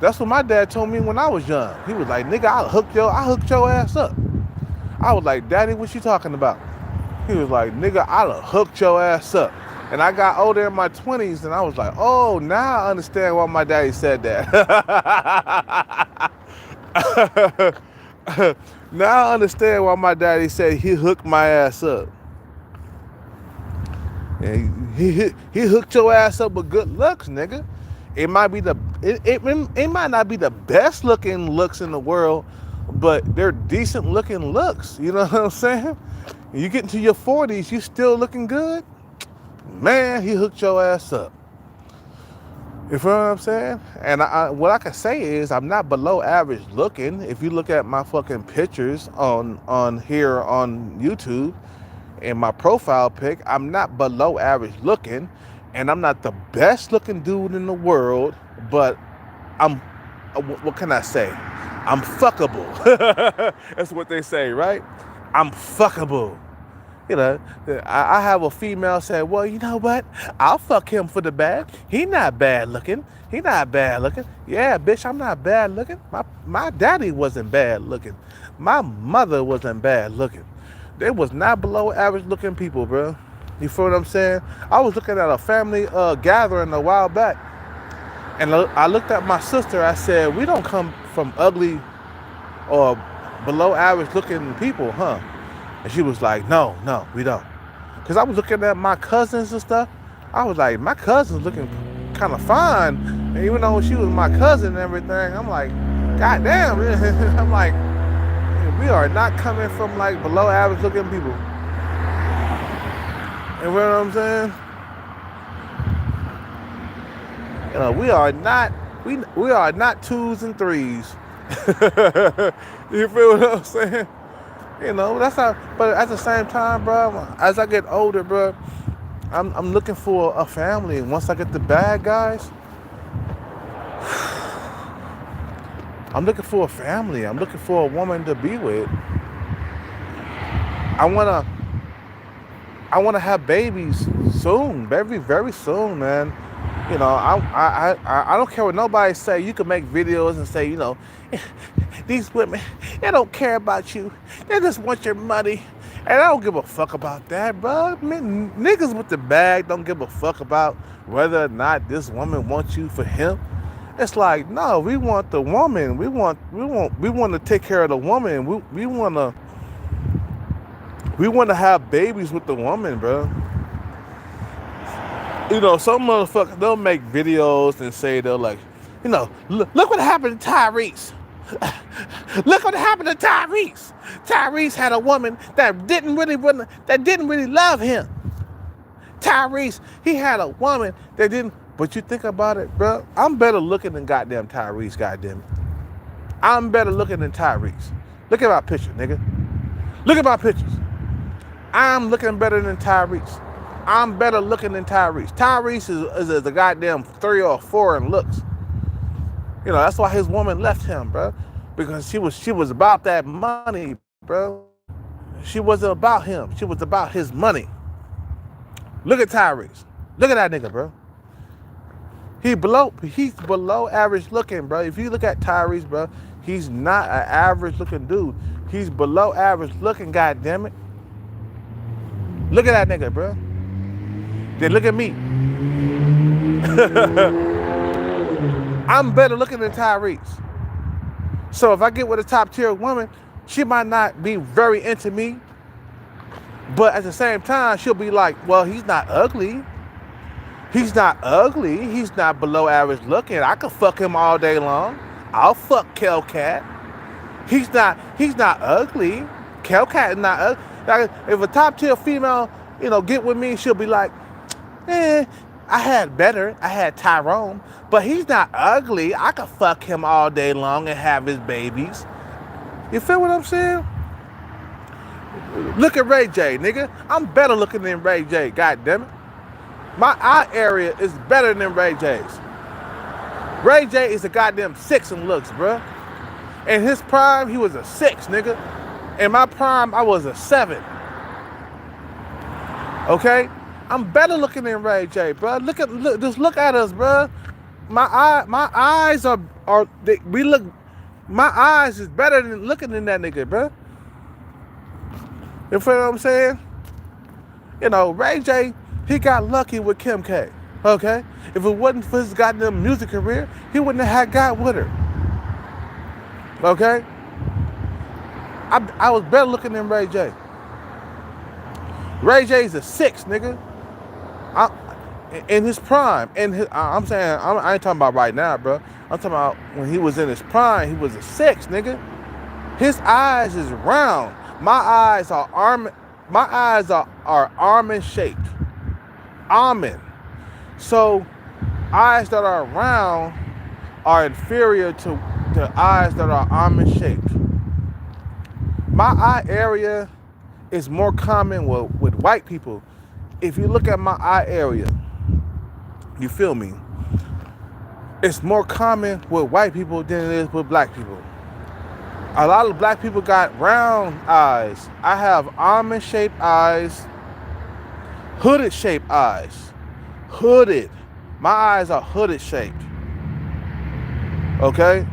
That's what my dad told me when I was young. He was like, nigga, I hooked your ass up. I was like, daddy, what you talking about? He was like, nigga, I done hooked your ass up. And I got older in my 20s and I was like, oh, now I understand why my daddy said that. Now I understand why my daddy said he hooked my ass up. And he hooked your ass up with good looks, nigga. It might be it might not be the best looking looks in the world, but they're decent looking looks. You know what I'm saying? You get into your 40s, you still looking good, man. He hooked your ass up. You feel what I'm saying? And what I can say is I'm not below average looking. If you look at my fucking pictures on here on YouTube and my profile pic, I'm not below average looking, and I'm not the best looking dude in the world, but I'm, what can I say? I'm fuckable. That's what they say, right? I'm fuckable. You know, I have a female say, well, you know what? I'll fuck him for the bag. He not bad looking. He not bad looking. Yeah, bitch, I'm not bad looking. My daddy wasn't bad looking. My mother wasn't bad looking. They was not below average looking people, bro. You feel what I'm saying? I was looking at a family gathering a while back, and I looked at my sister. I said, we don't come from ugly or below average looking people, huh? And she was like, no, we don't. Because I was looking at my cousins and stuff. I was like, my cousin's looking kind of fine. And even though she was my cousin and everything, I'm like, God damn. I'm like, we are not coming from like below average looking people. You know what I'm saying? You know, we are not twos and threes. You feel what I'm saying? You know, that's how. But at the same time, bro, as I get older, bro, I'm looking for a family. And once I get the bad guys, I'm looking for a family. I'm looking for a woman to be with. I wanna have babies soon, very very soon, man. You know, I don't care what nobody say. You can make videos and say, you know, these women, they don't care about you. They just want your money. And I don't give a fuck about that, bro. Man, niggas with the bag don't give a fuck about whether or not this woman wants you for him. It's like, no, we want the woman. We want to take care of the woman. We want to have babies with the woman, bro. You know, some motherfuckers, they'll make videos and say, they're like, you know, look what happened to Tyrese. Look what happened to Tyrese. Tyrese had a woman that didn't really love him. Tyrese, he had a woman that didn't. But you think about it, bro. I'm better looking than goddamn Tyrese, goddamn it. I'm better looking than Tyrese. Look at my picture, nigga. Look at my pictures. I'm looking better than Tyrese. I'm better looking than Tyrese. Tyrese is a goddamn 3 or 4 in looks. You know, that's why his woman left him, bro. Because she was about that money, bro. She wasn't about him. She was about his money. Look at Tyrese. Look at that nigga, bro. He's below average looking, bro. If you look at Tyrese, bro, he's not an average looking dude. He's below average looking, goddammit. Look at that nigga, bro. Then look at me. I'm better looking than Tyrese. So if I get with a top tier woman, she might not be very into me, but at the same time, she'll be like, well, he's not ugly. He's not ugly. He's not below average looking. I could fuck him all day long. I'll fuck Kelcat. He's not ugly. Kelcat is not ugly. Like, if a top tier female, you know, get with me, she'll be like, I had Tyrone, but he's not ugly. I could fuck him all day long and have his babies. You feel what I'm saying? Look at Ray J, nigga. I'm better looking than Ray J, goddammit. My eye area is better than Ray J's. Ray J is a goddamn 6 in looks, bro. In his prime, he was a 6, nigga. In my prime, I was a 7. Okay? I'm better looking than Ray J, bro. Just look at us, bro. My eyes my eyes is better than looking than that nigga, bro. You feel what I'm saying? You know, Ray J, he got lucky with Kim K. Okay? If it wasn't for his goddamn music career, he wouldn't have got with her. Okay? I was better looking than Ray J. Ray J's a 6, nigga. in his prime. I'm saying I ain't talking about right now, bro. I'm talking about when he was in his prime. He was a six, nigga. His eyes is round. My eyes are arm. My eyes are almond shaped. Almond. So eyes that are round are inferior to the eyes that are almond shaped. My eye area is more common with white people. If you look at my eye area, you feel me? It's more common with white people than it is with black people. A lot of black people got round eyes. I have almond shaped eyes, hooded shaped eyes. Hooded. My eyes are hooded shaped. Okay?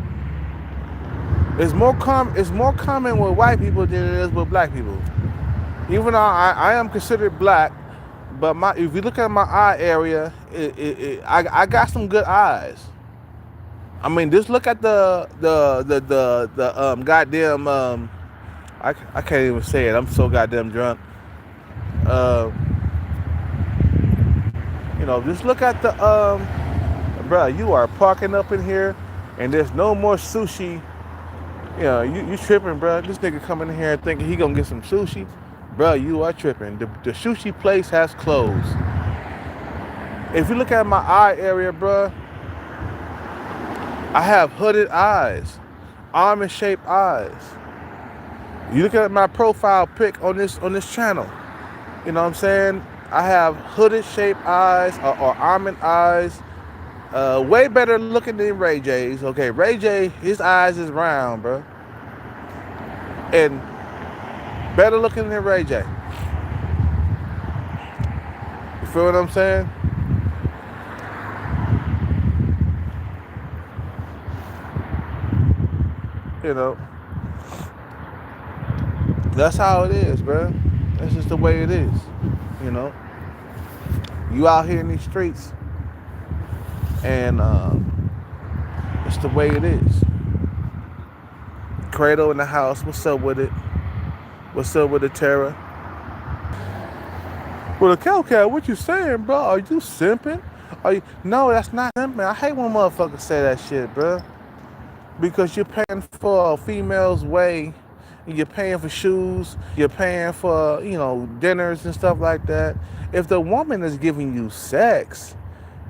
It's more common with white people than it is with black people. Even though I am considered black, but if you look at my eye area, I got some good eyes. I mean, just look at the goddamn I can't even say it. I'm so goddamn drunk. Uh, just look at the bro. You are parking up in here, and there's no more sushi. You tripping, bro. This nigga coming in here thinking he gonna get some sushi. Bro, you are tripping. The sushi place has closed. If you look at my eye area, bro, I have hooded eyes, almond-shaped eyes. You look at my profile pic on this channel. You know what I'm saying? I have hooded-shaped eyes or almond eyes. Way better looking than Ray J's. Okay, Ray J, his eyes is round, bro. And better looking than Ray J. You feel what I'm saying? That's how it is, bro. That's just the way it is. You out here in these streets, and it's the way it is. Credo in the house. What's up with it? What's up with the terror? Well, the Cal, what you saying, bro? Are you simping? No, that's not simping. I hate when motherfuckers say that shit, bro. Because you're paying for a female's way, you're paying for shoes, you're paying for, dinners and stuff like that. If the woman is giving you sex,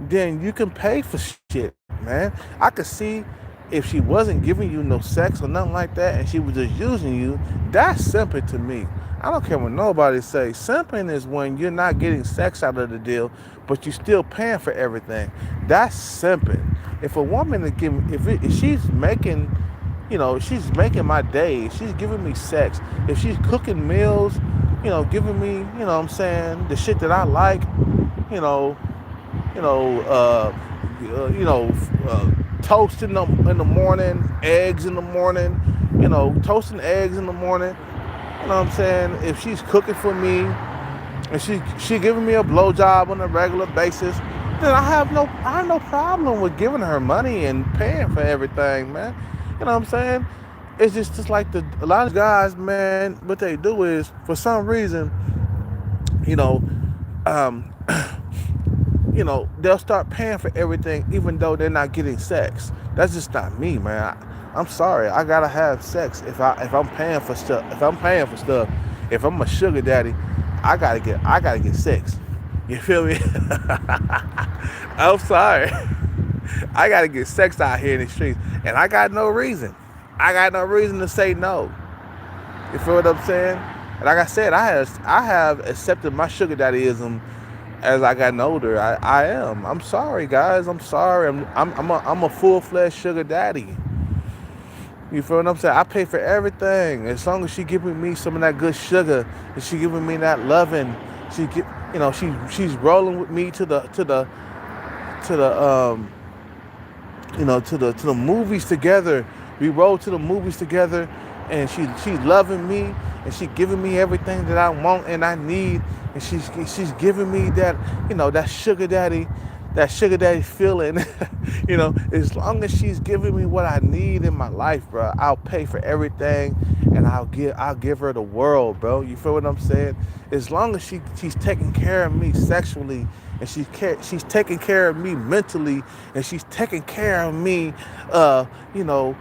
then you can pay for shit, man. I could see if she wasn't giving you no sex or nothing like that and she was just using you, that's simping to me. I don't care what nobody say. Simping is when you're not getting sex out of the deal, but you're still paying for everything. That's simping. If a woman is giving, if she's making, she's making my day, she's giving me sex, if she's cooking meals, giving me, what I'm saying, the shit that I like, toast in the morning, eggs in the morning, toasting eggs in the morning. You know what I'm saying? If she's cooking for me and she giving me a blowjob on a regular basis, then I have no problem with giving her money and paying for everything, man. You know what I'm saying? It's just like a lot of guys, man, what they do is, for some reason, they'll start paying for everything even though they're not getting sex. That's just not me, man. I'm sorry. I gotta have sex if I'm paying for stuff. If I'm a sugar daddy, I gotta get sex. You feel me? I'm sorry. I gotta get sex out here in the streets, and I got no reason. I got no reason to say no. You feel what I'm saying? And like I said, I have accepted my sugar daddyism as I gotten older. I am. I'm sorry, guys. I'm sorry. I'm a full-fledged sugar daddy. You feel what I'm saying? I pay for everything as long as she giving me some of that good sugar, and she giving me that loving. She's rolling with me to the movies together. We roll to the movies together, and she's loving me, and she giving me everything that I want and I need, and she's giving me that that sugar daddy feeling. As long as she's giving me what I need in my life, bro, I'll pay for everything, and I'll give her the world, bro. You feel what I'm saying? As long as she's taking care of me sexually and she's taking care of me mentally, and she's taking care of me, you know,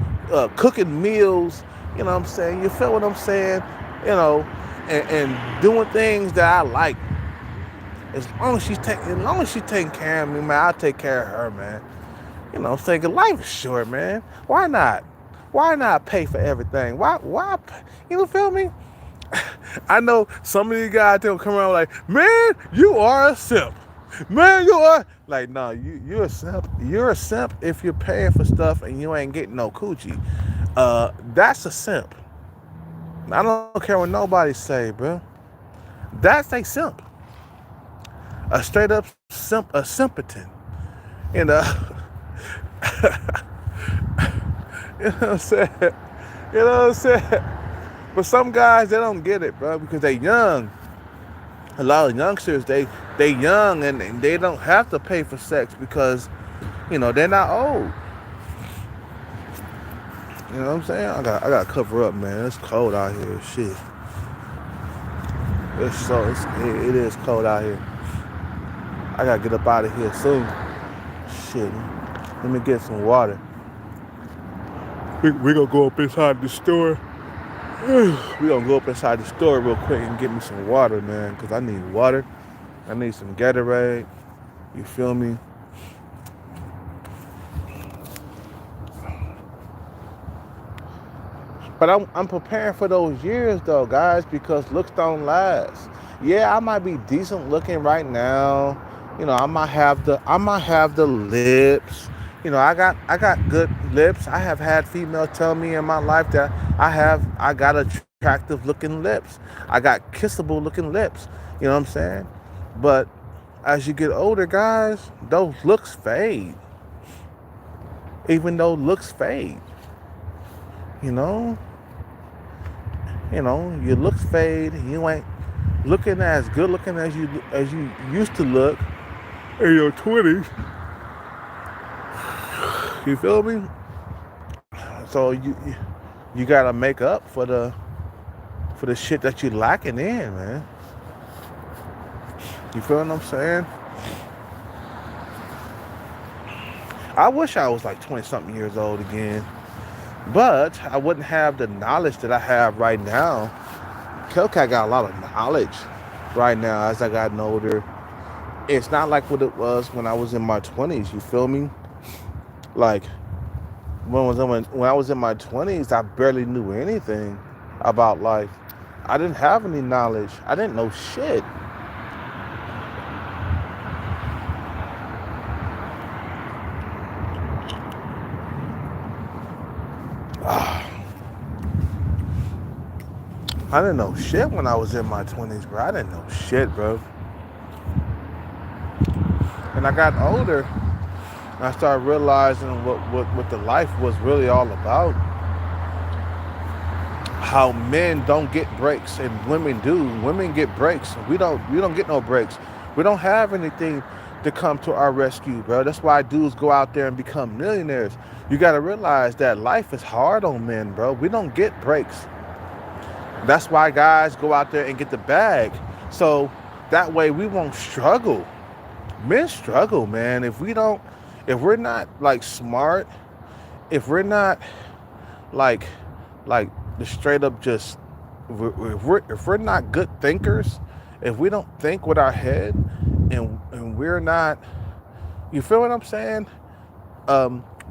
cooking meals. You know what I'm saying? You feel what I'm saying? You know, and doing things that I like. As long as she's taking care of me, man, I'll take care of her, man. You know what I'm saying? 'Cause life is short, man. Why not? Why not pay for everything? Why? You know, feel me? I know some of these guys don't come around like, man, you are a simp. Man, you are like, no, you're a simp. You're a simp if you're paying for stuff and you ain't getting no coochie. That's a simp. I don't care what nobody say, bro. That's a simp. A straight up simp, a simpleton. You know, you know what I'm saying? You know what I'm saying? But some guys, they don't get it, bro, because they young. A lot of youngsters, they young and they don't have to pay for sex because, you know, they're not old. You know what I'm saying? I got to cover up, man. It's cold out here. Shit. It is cold out here. I got to get up out of here soon. Shit. Let me get some water. We gonna go up inside the store. We gonna go up inside the store real quick and get me some water, man, because I need water. I need some Gatorade. You feel me? But I'm preparing for those years though, guys, because looks don't last. Yeah, I might be decent looking right now. You know, I might have the lips. You know, I got good lips. I have had females tell me in my life that I got attractive looking lips. I got kissable looking lips. You know what I'm saying? But as you get older, guys, those looks fade. Even though looks fade. You know? Your looks fade. You ain't looking as good looking as you used to look in your 20s. You feel me? So you gotta make up for the shit that you lacking in, man. You feel what I'm saying? I wish I was like 20 something years old again, but I wouldn't have the knowledge that I have right now. Hellcat got a lot of knowledge right now as I gotten older. It's not like what it was when I was in my 20s. You feel me? Like when I was in my 20s, I barely knew anything about life. I didn't have any knowledge. I didn't know shit. I didn't know shit when I was in my 20s, bro. I didn't know shit, bro. And I got older, and I started realizing what the life was really all about. How men don't get breaks and women do. Women get breaks. We don't get no breaks. We don't have anything to come to our rescue, bro. That's why dudes go out there and become millionaires. You got to realize that life is hard on men, bro. We don't get breaks. That's why guys go out there and get the bag. So that way we won't struggle. Men struggle, man. If we're not like smart, if we're not like the straight up just, if we're not good thinkers, if we don't think with our head, and we're not, you feel what I'm saying?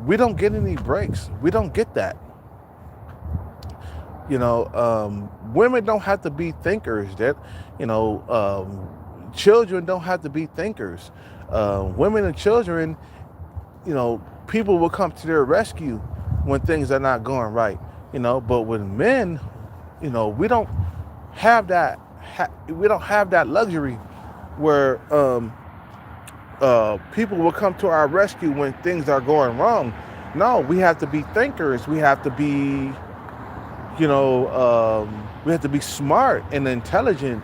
We don't get any breaks. We don't get that. Women don't have to be thinkers. Children don't have to be thinkers. Women and children, people will come to their rescue when things are not going right. But with men, we don't have that. We don't have that luxury where people will come to our rescue when things are going wrong. No, we have to be thinkers. We have to be, we have to be smart and intelligent,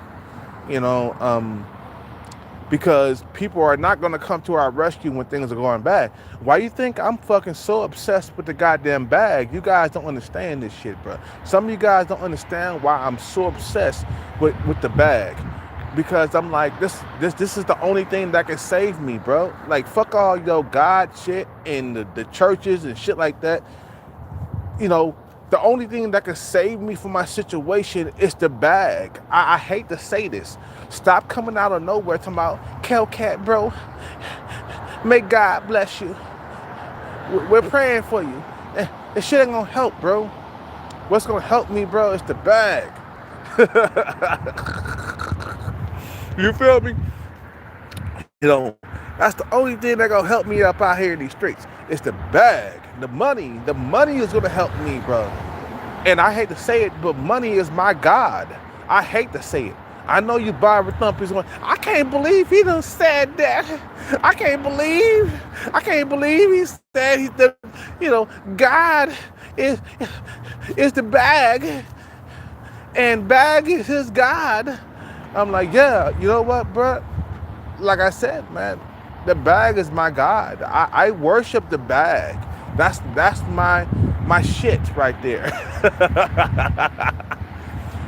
because people are not going to come to our rescue when things are going bad. Why you think I'm fucking so obsessed with the goddamn bag? You guys don't understand this shit, bro. Some of you guys don't understand why I'm so obsessed with the bag. because I'm like, this is the only thing that can save me, bro. Like, fuck all God shit and the churches and shit like that. You know, the only thing that can save me from my situation is the bag. I hate to say this. Stop coming out of nowhere talking about Kelcat, bro. May God bless you. We're praying for you. This shit ain't gonna help, bro. What's gonna help me, bro, is the bag. You feel me? You know, that's the only thing that gonna help me up out here in these streets. It's the bag, the money. The money is gonna help me, bro. And I hate to say it, but money is my God. I hate to say it. I know you Barbara Thump is going, I can't believe he done said that. I can't believe he said God is the bag and bag is his God. I'm like, yeah, you know what, bro? Like I said, man, the bag is my God. I worship the bag. That's my shit right there.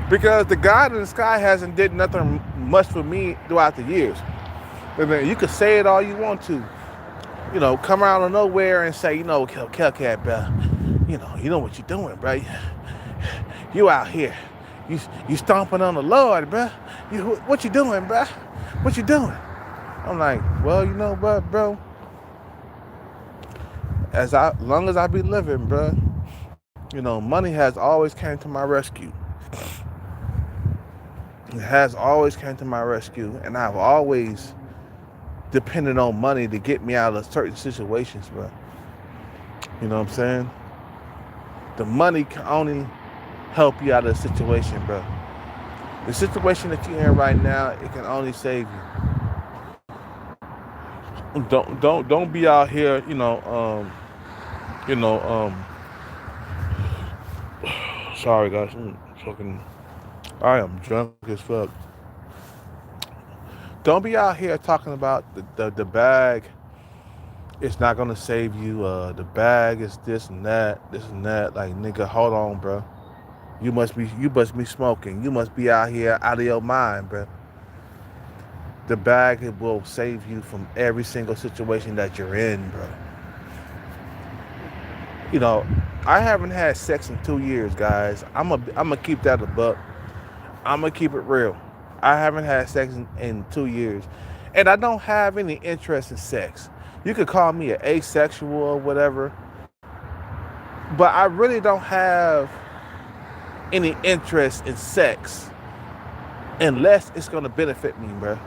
Because the God in the sky hasn't did nothing much for me throughout the years. I mean, you could say it all you want to. Come out of nowhere and say, Kelcat, bro, you know what you're doing, bro. You out here. You stomping on the Lord, bro. What you doing, bro? What you doing? I'm like, well, you know what, bro? Long as I be living, bro, money has always came to my rescue. It has always came to my rescue, and I've always depended on money to get me out of certain situations, bro. You know what I'm saying? The money can only help you out of the situation, bro. The situation that you're in right now, it can only save you. Don't be out here, sorry guys, I am drunk as fuck. Don't be out here talking about the bag. It's not gonna save you. The bag is this and that. Like, nigga, hold on, bro. You must be smoking. You must be out here out of your mind, bro. The bag, it will save you from every single situation that you're in, bro. I haven't had sex in 2 years, guys. I'm gonna keep that a buck. I'm gonna keep it real. I haven't had sex in 2 years, and I don't have any interest in sex. You could call me an asexual or whatever, but I really don't have any interest in sex unless it's gonna benefit me, bro.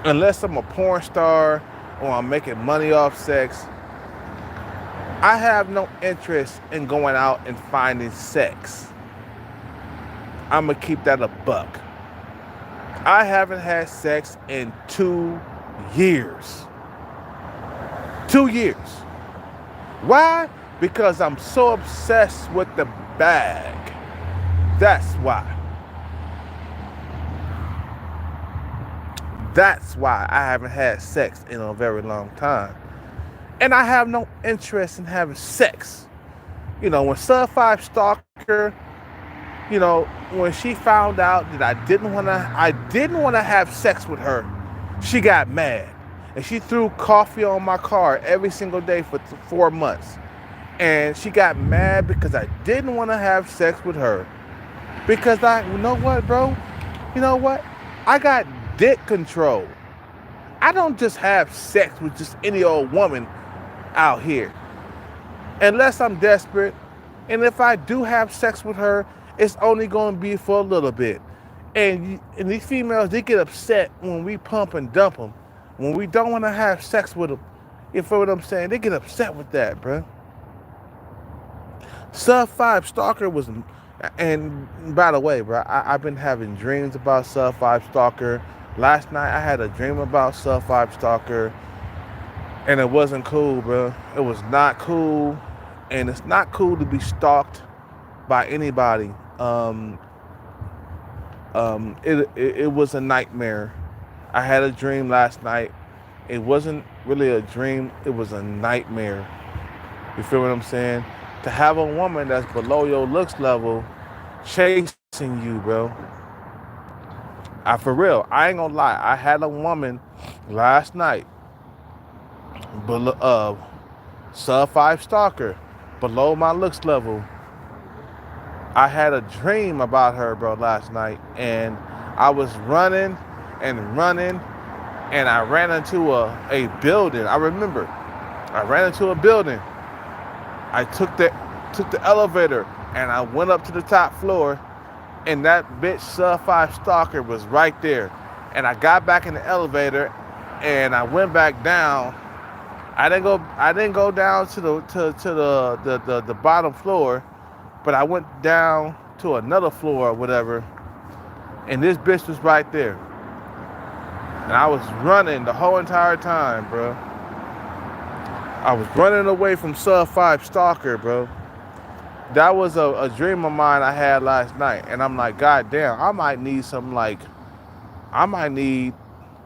Unless I'm a porn star or I'm making money off sex, I have no interest in going out and finding sex. I'm gonna keep that a buck. I haven't had sex in 2 years. 2 years. Why? Because I'm so obsessed with the bag. That's why. That's why I haven't had sex in a very long time. And I have no interest in having sex. When Sub 5 Stalker, when she found out that I didn't want to have sex with her, she got mad. And she threw coffee on my car every single day for 4 months. And she got mad because I didn't want to have sex with her. Because you know what, bro? You know what? I got dick control. I don't just have sex with just any old woman out here. Unless I'm desperate. And if I do have sex with her, it's only going to be for a little bit. And these females, they get upset when we pump and dump them. When we don't want to have sex with them. You feel what I'm saying? They get upset with that, bro. Sub 5 Stalker was... And by the way, bro, I've been having dreams about Sub 5 Stalker. Last night, I had a dream about Sub 5 Stalker. And it wasn't cool, bro. It was not cool. And it's not cool to be stalked by anybody. It was a nightmare. I had a dream last night. It wasn't really a dream. It was a nightmare. You feel what I'm saying? To have a woman that's below your looks level chasing you, bro. For real, I ain't gonna lie. I had a woman last night, sub 5 stalker, below my looks level. I had a dream about her, bro, last night, and I was running and running, and I ran into a building. I remember, I ran into a building. I took the elevator, and I went up to the top floor, and that bitch sub 5 stalker was right there. And I got back in the elevator, and I went back down. I didn't go down to the bottom floor, but I went down to another floor or whatever, and this bitch was right there. And I was running the whole entire time, bro. I was running away from sub 5 stalker, bro. That was a dream of mine I had last night, and I'm like, God damn, I might need some, like, I might need,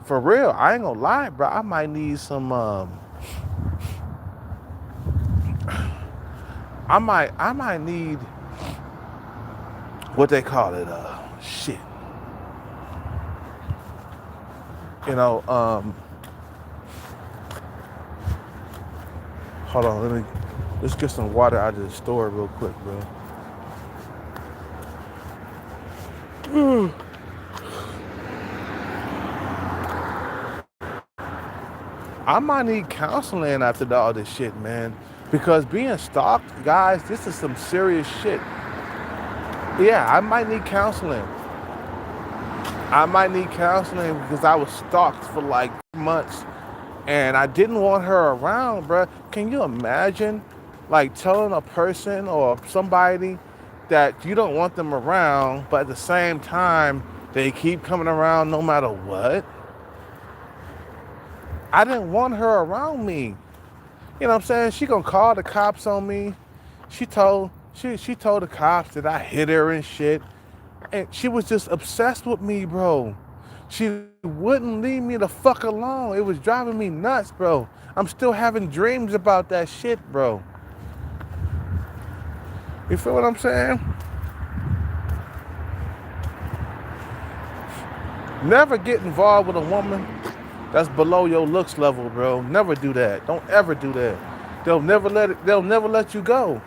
for real, I ain't gonna lie, bro, I might need some, I might need what they call it, shit. You know, hold on, let's get some water out of the store real quick, bro. I might need counseling after all this shit, man. Because being stalked, guys, this is some serious shit. Yeah, I might need counseling. I might need counseling because I was stalked for like months and I didn't want her around, bruh. Can you imagine, like, telling a person or somebody that you don't want them around, but at the same time, they keep coming around no matter what? I didn't want her around me. You know what I'm saying? She gonna call the cops on me. She told the cops that I hit her and shit. And she was just obsessed with me, bro. She wouldn't leave me the fuck alone. It was driving me nuts, bro. I'm still having dreams about that shit, bro. You feel what I'm saying? Never get involved with a woman that's below your looks level, bro. Never do that. Don't ever do that. They'll never let you go.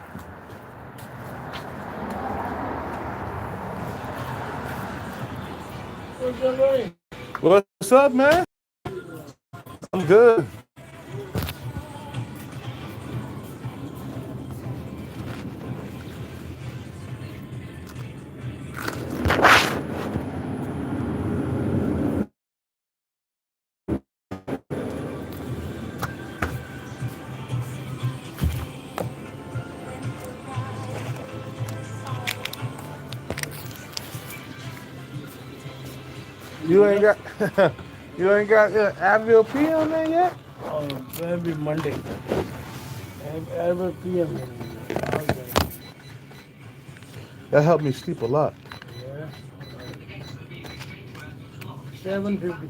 What's up, man? I'm good. You ain't got you ain't got Advil P on there yet? Every Monday. Every PM. That helped me sleep a lot. Yeah. 7:50.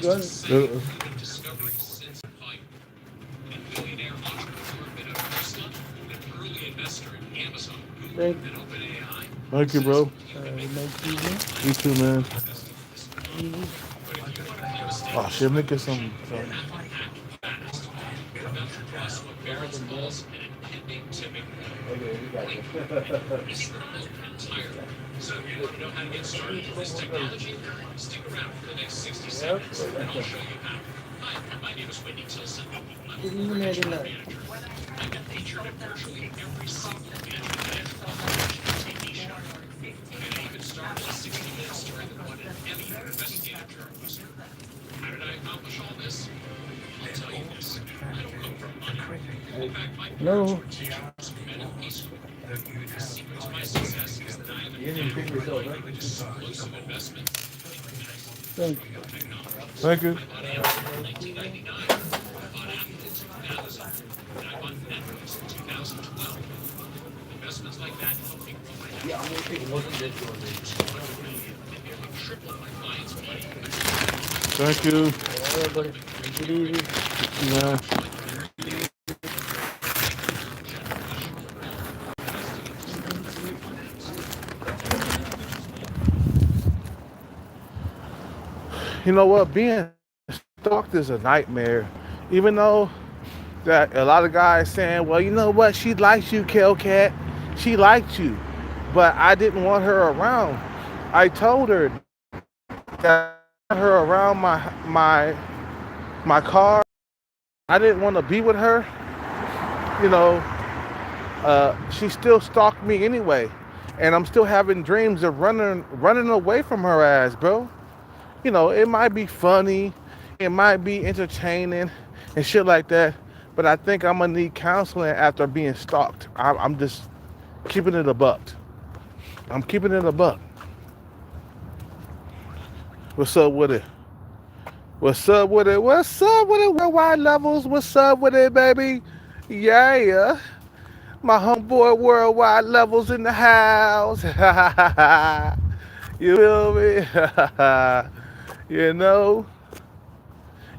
That's good. Thank Thank you, bro. nice evening. You too, man. Oh shit, make it some. No. Thank you. Thank you. Thank you. Yeah, buddy. Take it easy. Yeah. You know what? Being stalked is a nightmare. Even though that a lot of guys saying, well, you know what? She likes you, Cat. She liked you. But I didn't want her around. I told her that I want her around my car. I didn't want to be with her. You know, she still stalked me anyway. And I'm still having dreams of running away from her ass, bro. You know, it might be funny, it might be entertaining and shit like that, but I think I'm gonna need counseling after being stalked. I'm just keeping it a buck. I'm keeping it a buck. What's up with it? What's up with it? What's up with it? Worldwide levels. What's up with it, baby? Yeah. My homeboy worldwide levels in the house. You feel me? you know,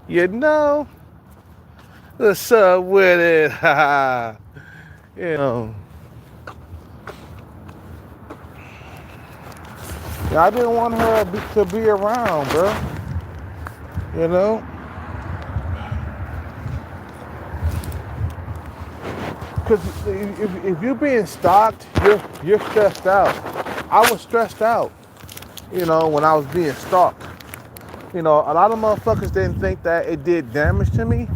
you know. What's up with it? you know. I didn't want her to be around, bro. You know? Because if you're being stalked, you're stressed out. I was stressed out, you know, when I was being stalked. You know, a lot of motherfuckers didn't think that it did damage to me,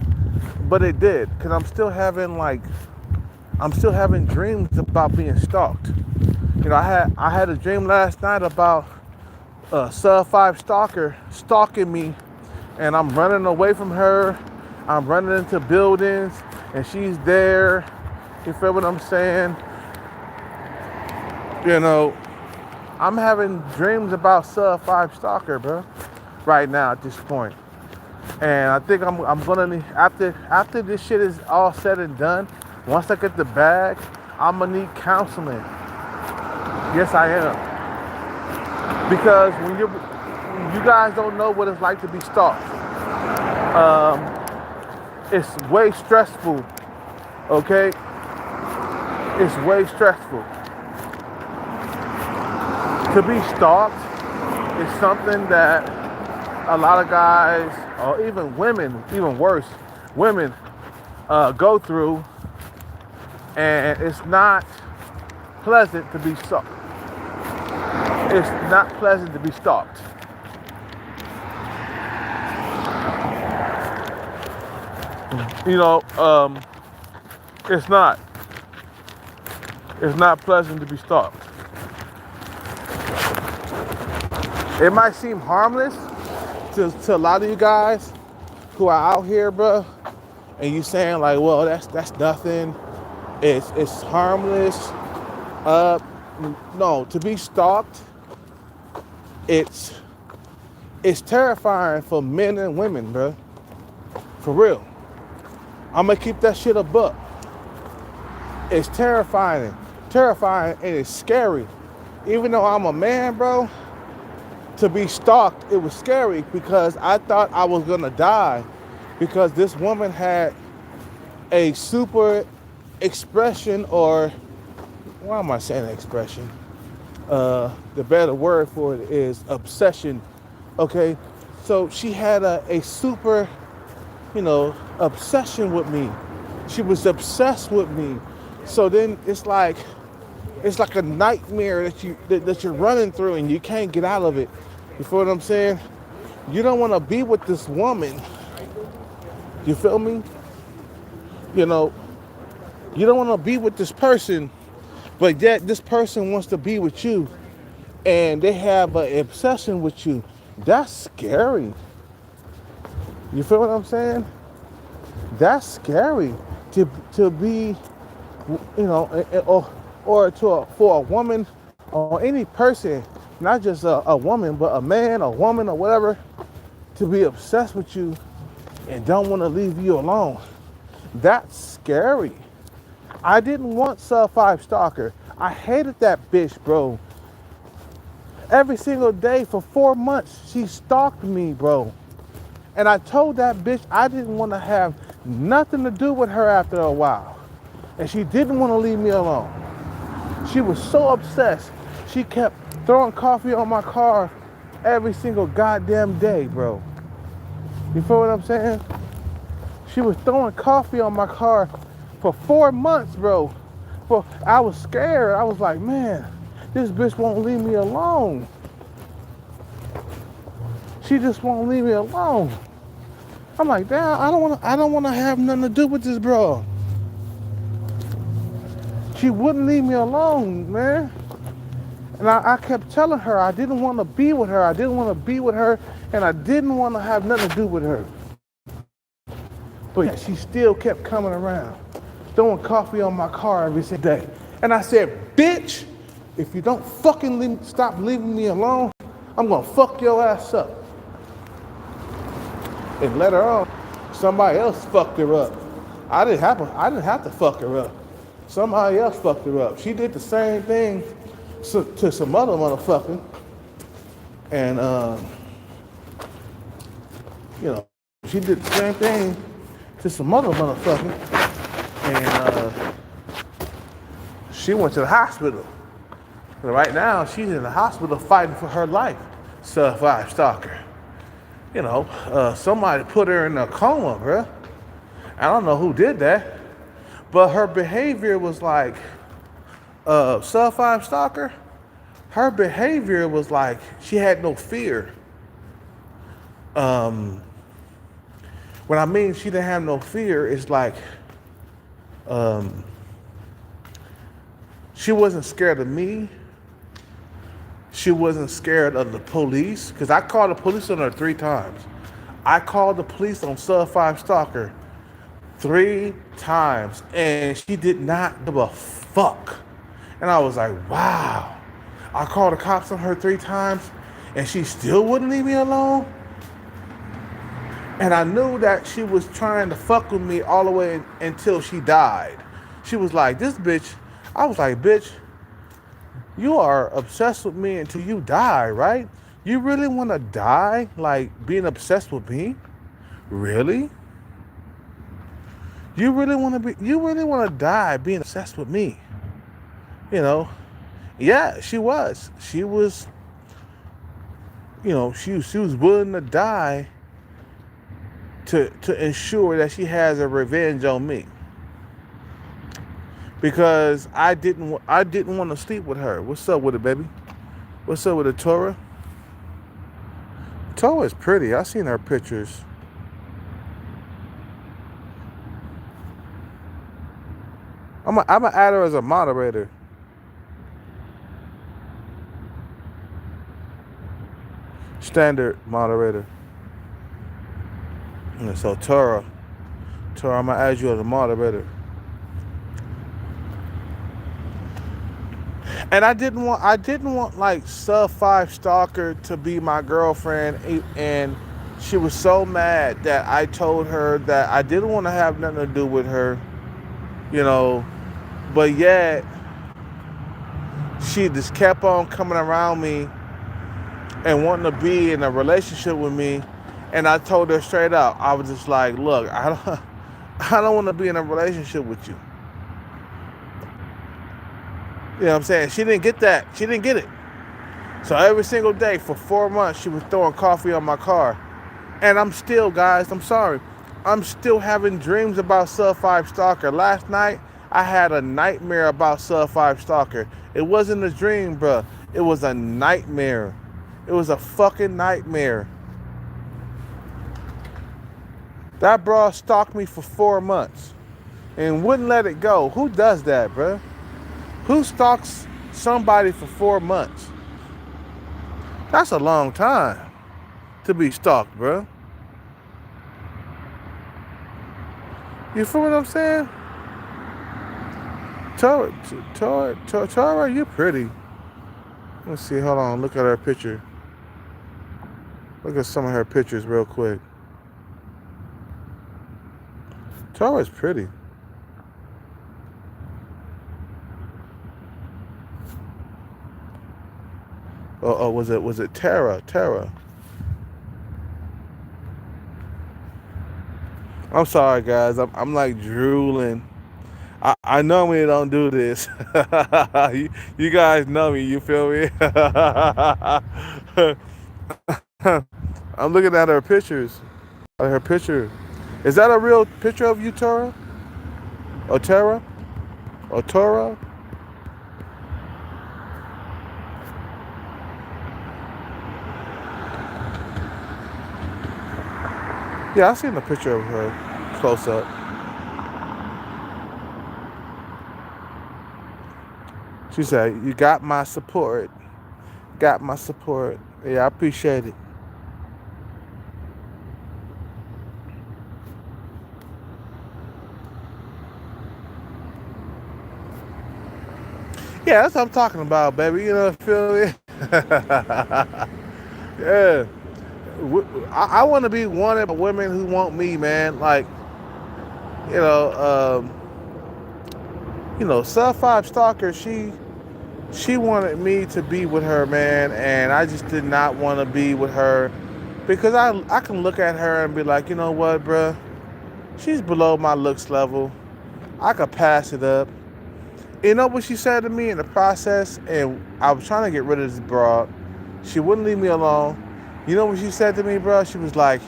but it did. Because I'm still having dreams about being stalked. You know, I had a dream last night about a sub 5 stalker stalking me, and I'm running away from her. I'm running into buildings, and she's there. You feel what I'm saying? You know, I'm having dreams about sub 5 stalker, bro, right now at this point. And I think I'm gonna need, after this shit is all said and done, once I get the bag, I'm gonna need counseling. Yes, I am. Because when you guys don't know what it's like to be stalked. It's way stressful. Okay? It's way stressful. To be stalked is something that a lot of guys, or even women, even worse, women go through, and it's not pleasant to be stalked. It's not pleasant to be stalked. You know, it's not. It's not pleasant to be stalked. It might seem harmless to a lot of you guys who are out here, bro, and you saying like, well, that's nothing. It's harmless. No, to be stalked, it's terrifying for men and women, bro. For real. I'm gonna keep that shit a buck. It's terrifying, and it's scary. Even though I'm a man, bro, to be stalked, it was scary because I thought I was gonna die because this woman had a super expression, or why am I saying expression? The better word for it is obsession. Okay, so she had a super, obsession with me. She was obsessed with me. So then it's like a nightmare that you're running through and you can't get out of it. You feel what I'm saying? You don't want to be with this woman. You feel me? You know, you don't want to be with this person, but yet this person wants to be with you, and they have an obsession with you. That's scary. You feel what I'm saying? That's scary to be, or for a woman or any person, not just a woman, but a man, a woman, or whatever, to be obsessed with you and don't want to leave you alone. That's scary. I didn't want sub 5 stalker. I hated that bitch, bro. Every single day for 4 months, she stalked me, bro. And I told that bitch I didn't want to have nothing to do with her after a while. And she didn't want to leave me alone. She was so obsessed. She kept throwing coffee on my car every single goddamn day, bro. You feel what I'm saying? She was throwing coffee on my car for 4 months, bro. I was scared. I was like, man, this bitch won't leave me alone. She just won't leave me alone. I'm like, damn, I don't wanna have nothing to do with this bro. She wouldn't leave me alone, man. And I kept telling her I didn't want to be with her. I didn't want to be with her, and I didn't want to have nothing to do with her. But yet she still kept coming around, throwing coffee on my car every single day. And I said, bitch, if you don't fucking stop leaving me alone, I'm gonna fuck your ass up. And later on, somebody else fucked her up. I didn't have to fuck her up. Somebody else fucked her up. She did the same thing to some other motherfucker. And, she did the same thing to some other motherfucker. And she went to the hospital. And right now, she's in the hospital fighting for her life. Sub-5 stalker. Somebody put her in a coma, bruh. I don't know who did that. But her behavior was like, Sub-5 stalker, her behavior was like she had no fear. When I mean she didn't have no fear, it's like she wasn't scared of me. She wasn't scared of the police, because I called the police on her 3 times. I called the police on Sub-5 stalker 3 times, and she did not give a fuck. And I was like, wow. I called the cops on her 3 times, and she still wouldn't leave me alone. And I knew that she was trying to fuck with me all the way until she died. She was like, this bitch. I was like, bitch, you are obsessed with me until you die, right? You really want to die, like being obsessed with me? Really? You really want to die being obsessed with me? Yeah, she was. She was, she was willing to die to ensure that she has a revenge on me. Because I didn't want to sleep with her. What's up with it, baby? What's up with it, Tora? Tora's pretty. I seen her pictures. I'm gonna add her as a moderator. Standard moderator. And so Tora, I'm gonna add you as a moderator. And I didn't want like Sub-5 stalker to be my girlfriend, and she was so mad that I told her that I didn't want to have nothing to do with her, but yet she just kept on coming around me and wanting to be in a relationship with me. And I told her straight up, I was just like, look, I don't want to be in a relationship with you. You know what I'm saying? She didn't get that. She didn't get it. So every single day for 4 months, she was throwing coffee on my car. And I'm still, guys, I'm sorry, I'm still having dreams about Sub-5 stalker. Last night, I had a nightmare about Sub-5 stalker. It wasn't a dream, bruh. It was a nightmare. It was a fucking nightmare. That bra stalked me for 4 months and wouldn't let it go. Who does that, bruh? Who stalks somebody for 4 months? That's a long time to be stalked, bro. You feel what I'm saying? Tora, you pretty. Let's see, hold on, look at her picture. Look at some of her pictures real quick. Tora's pretty. or was it Tara? Tara. I'm sorry, guys. I'm like drooling. I normally don't do this. You guys know me. You feel me? I'm looking at her pictures. At her picture. Is that a real picture of you, Tara? Or Tara? Or Tara? Yeah, I seen a picture of her close up. She said, "You got my support. Got my support. Yeah, I appreciate it." Yeah, that's what I'm talking about, baby. You know, feel me? Yeah. I want to be wanted by women who want me, man. Like, you know, Sub Five Stalker. She wanted me to be with her, man, and I just did not want to be with her because I can look at her and be like, you know what, bruh? She's below my looks level. I could pass it up. You know what she said to me in the process? And I was trying to get rid of this broad. She wouldn't leave me alone. You know what she said to me, bro? She was like,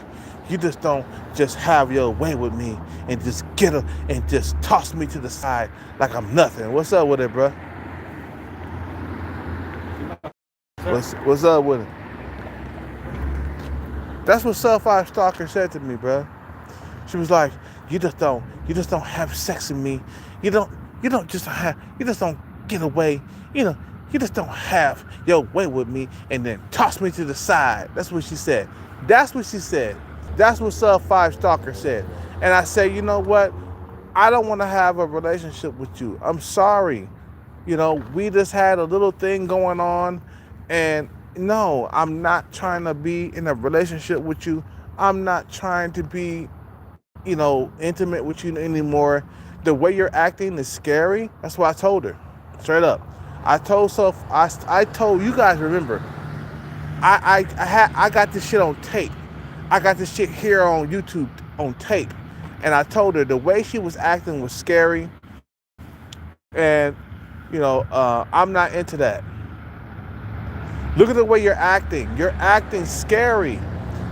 "You just don't just have your way with me and just get her and just toss me to the side like I'm nothing." What's up with it, bro? Sir, What's up with it? That's what Sub Five Stalker said to me, bro. She was like, you just don't have sex with me. You don't, you just don't get away. You know, you just don't have your way with me and then toss me to the side. That's what she said. That's what she said. That's what Sub Five Stalker said. And I said, you know what? I don't want to have a relationship with you. I'm sorry. We just had a little thing going on, and no, I'm not trying to be in a relationship with you. I'm not trying to be intimate with you anymore. The way you're acting is scary. That's what I told her, straight up. I told you guys. Remember, I got this shit on tape. I got this shit here on YouTube on tape, and I told her the way she was acting was scary, and I'm not into that. Look at the way you're acting. You're acting scary.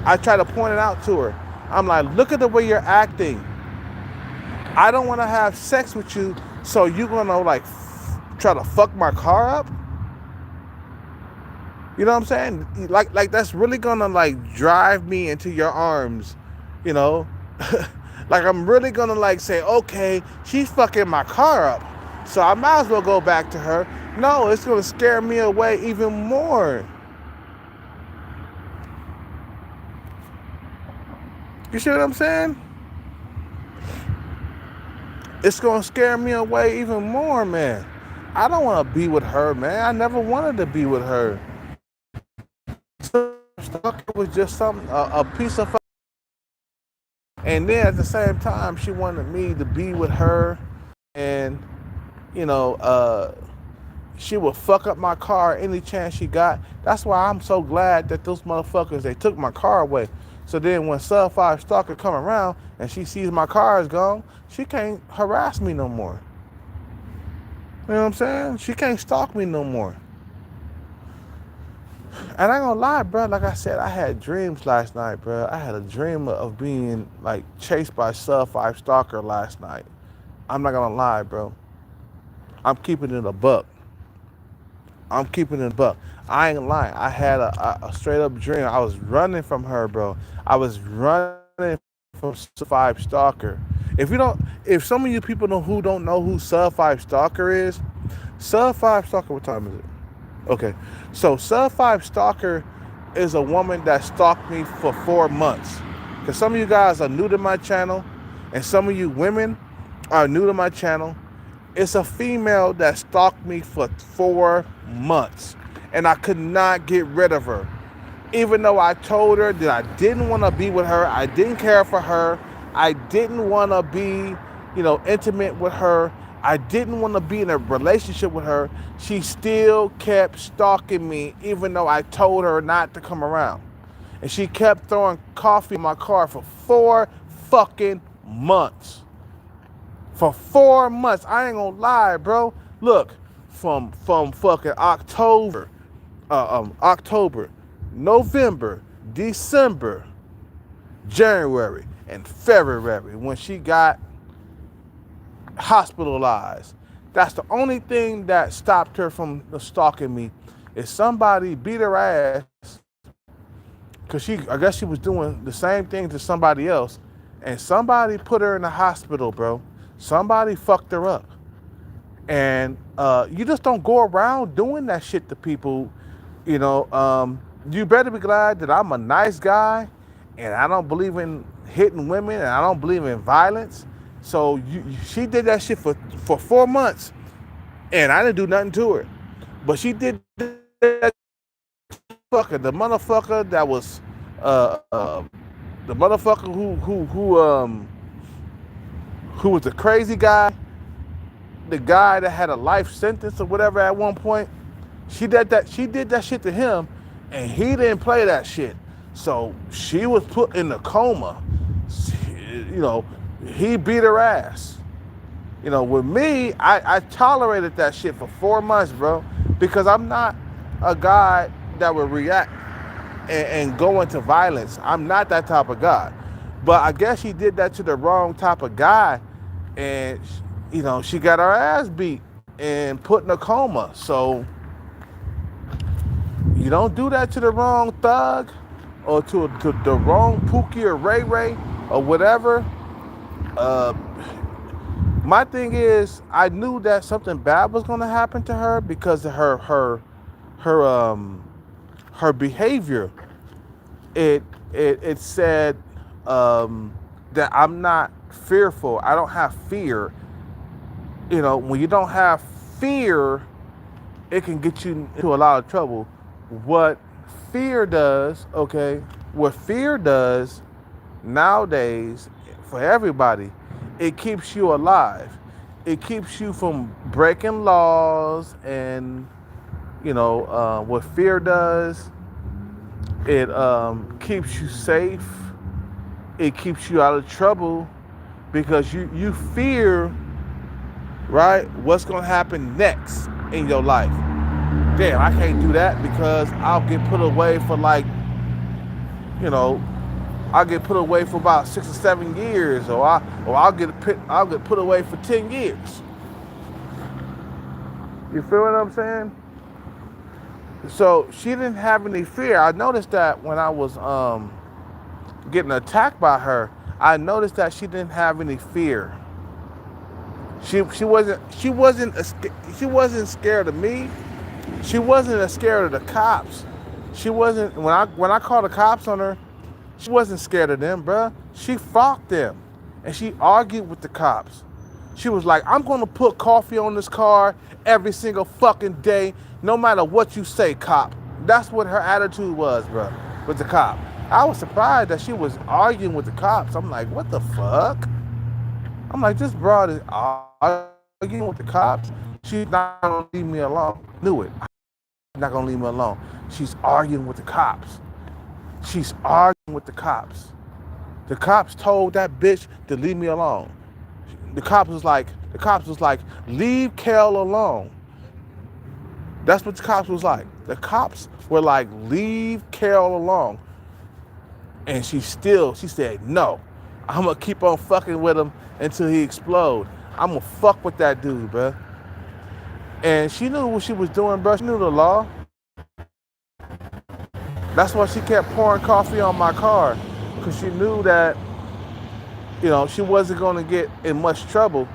I try to point it out to her. I'm like, look at the way you're acting. I don't want to have sex with you, so you're gonna try to fuck my car up. You know what I'm saying? Like that's really gonna drive me into your arms. You know, like I'm really gonna say, okay, she's fucking my car up, so I might as well go back to her. No, it's gonna scare me away even more. You see what I'm saying? It's gonna scare me away even more, man. I don't want to be with her, man. I never wanted to be with her. Stalker was just a piece of. And then at the same time, she wanted me to be with her, and you know, she would fuck up my car any chance she got. That's why I'm so glad that those motherfuckers they took my car away. So then when Sub Five Stalker come around and she sees my car is gone, she can't harass me no more. You know what I'm saying? She can't stalk me no more. And I ain't gonna lie, bro. Like I said, I had dreams last night, bro. I had a dream of being chased by Sub Five Stalker last night. I'm not gonna lie, bro. I'm keeping it a buck. I'm keeping it a buck. I ain't lying. I had a straight up dream. I was running from her, bro. I was running from Sub Five Stalker. If some of you people who don't know who Sub Five Stalker is, Sub Five Stalker, what time is it? Okay, so Sub Five Stalker is a woman that stalked me for 4 months. Because some of you guys are new to my channel, and some of you women are new to my channel. It's a female that stalked me for 4 months, and I could not get rid of her. Even though I told her that I didn't want to be with her, I didn't care for her, I didn't want to be, intimate with her. I didn't want to be in a relationship with her. She still kept stalking me, even though I told her not to come around. And she kept throwing coffee in my car for 4 fucking months. For 4 months. I ain't gonna lie, bro. Look, from fucking October, November, December, January, and February, when she got hospitalized. That's the only thing that stopped her from stalking me. Is somebody beat her ass because I guess she was doing the same thing to somebody else, and somebody put her in the hospital, bro. Somebody fucked her up, and you just don't go around doing that shit to people. You know, you better be glad that I'm a nice guy, and I don't believe in hitting women, and I don't believe in violence. So she did that shit for 4 months, and I didn't do nothing to her. But she did that the motherfucker that was the motherfucker who was the crazy guy, the guy that had a life sentence or whatever at one point. She did that shit to him, and he didn't play that shit. So she was put in a coma. You know, he beat her ass. You know, with me, I tolerated that shit for 4 months, bro, because I'm not a guy that would react and go into violence. I'm not that type of guy. But I guess she did that to the wrong type of guy, and you know, she got her ass beat and put in a coma. So you don't do that to the wrong thug or to the wrong Pookie or Ray Ray or whatever. My thing is, I knew that something bad was gonna happen to her because of her behavior. It said that I'm not fearful. I don't have fear. You know, when you don't have fear, it can get you into a lot of trouble. What fear does nowadays for everybody, it keeps you alive. It keeps you from breaking laws, and you know what fear does. It keeps you safe. It keeps you out of trouble because you fear, right, what's gonna happen next in your life. Damn, I can't do that because I'll get put away for I'll get put away for about 6 or 7 years, or I'll get put away for 10 years. You feel what I'm saying? So she didn't have any fear. I noticed that when I was getting attacked by her, I noticed that she didn't have any fear. She wasn't scared of me. She wasn't as scared of the cops. She wasn't when I called the cops on her. She wasn't scared of them, bruh. She fought them, and she argued with the cops. She was like, "I'm gonna put coffee on this car every single fucking day, no matter what you say, cop." That's what her attitude was, bruh, with the cop. I was surprised that she was arguing with the cops. I'm like, what the fuck? I'm like, this broad is arguing with the cops. She's not gonna leave me alone. Knew it. She's not gonna leave me alone. She's arguing with the cops. She's arguing with the cops. The cops told that bitch to leave me alone. The cops was like, leave Kel alone. That's what the cops was like. The cops were like, leave Kel alone. And she said, no, I'm gonna keep on fucking with him until he explode. I'm gonna fuck with that dude, bruh. And she knew what she was doing, bruh. She knew the law. That's why she kept pouring coffee on my car, because she knew that, you know, she wasn't gonna get in much trouble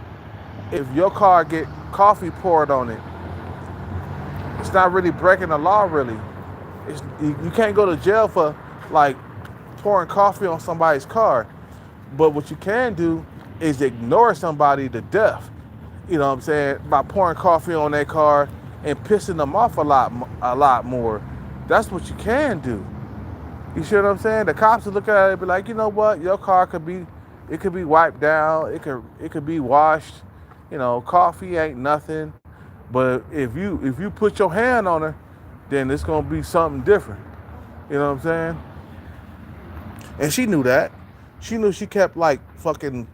if your car get coffee poured on it. It's not really breaking the law, really. You can't go to jail for like pouring coffee on somebody's car. But what you can do is ignore somebody to death. You know what I'm saying? By pouring coffee on their car and pissing them off a lot more. That's what you can do. You see what I'm saying? The cops will look at it and be like, you know what? Your car could be wiped down. It could be washed. Coffee ain't nothing. But if you put your hand on her, then it's gonna be something different. You know what I'm saying? And she knew that. She knew she kept like fucking,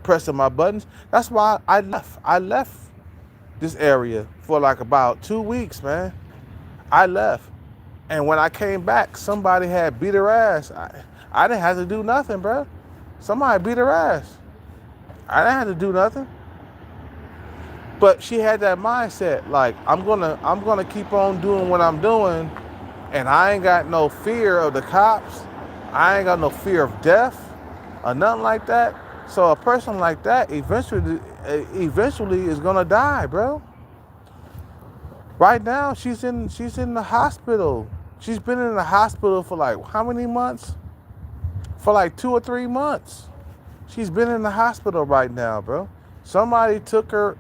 pressing my buttons. That's why I left. I left this area for like about 2 weeks, man. I left. And when I came back, somebody had beat her ass. I didn't have to do nothing, bro. Somebody beat her ass. I didn't have to do nothing. But she had that mindset, like I'm gonna keep on doing what I'm doing, and I ain't got no fear of the cops. I ain't got no fear of death or nothing like that. So a person like that eventually is gonna die, bro. Right now she's in the hospital. She's been in the hospital for like how many months? For like 2 or 3 months. She's been in the hospital right now, bro. Somebody took her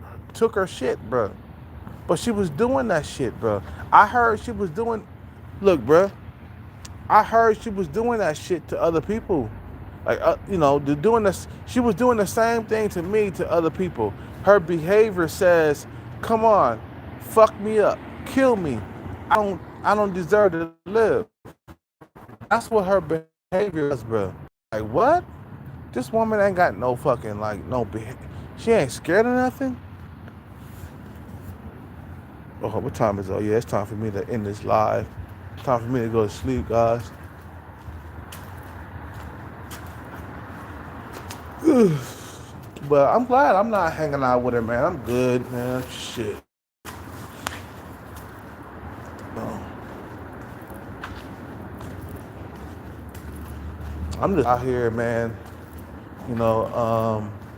shit, bro. But she was doing that shit, bro. I heard she was doing. Look, bro. I heard she was doing that shit to other people. Like, doing this. She was doing the same thing to me to other people. Her behavior says, "Come on, fuck me up, kill me. I don't deserve to live." That's what her behavior is, bro. Like, what? This woman ain't got no fucking like no behavior. She ain't scared of nothing. Oh, what time is it? Oh, yeah, it's time for me to end this live. It's time for me to go to sleep, guys. But I'm glad I'm not hanging out with her, man. I'm good, man. Shit. Oh. I'm just out here, man.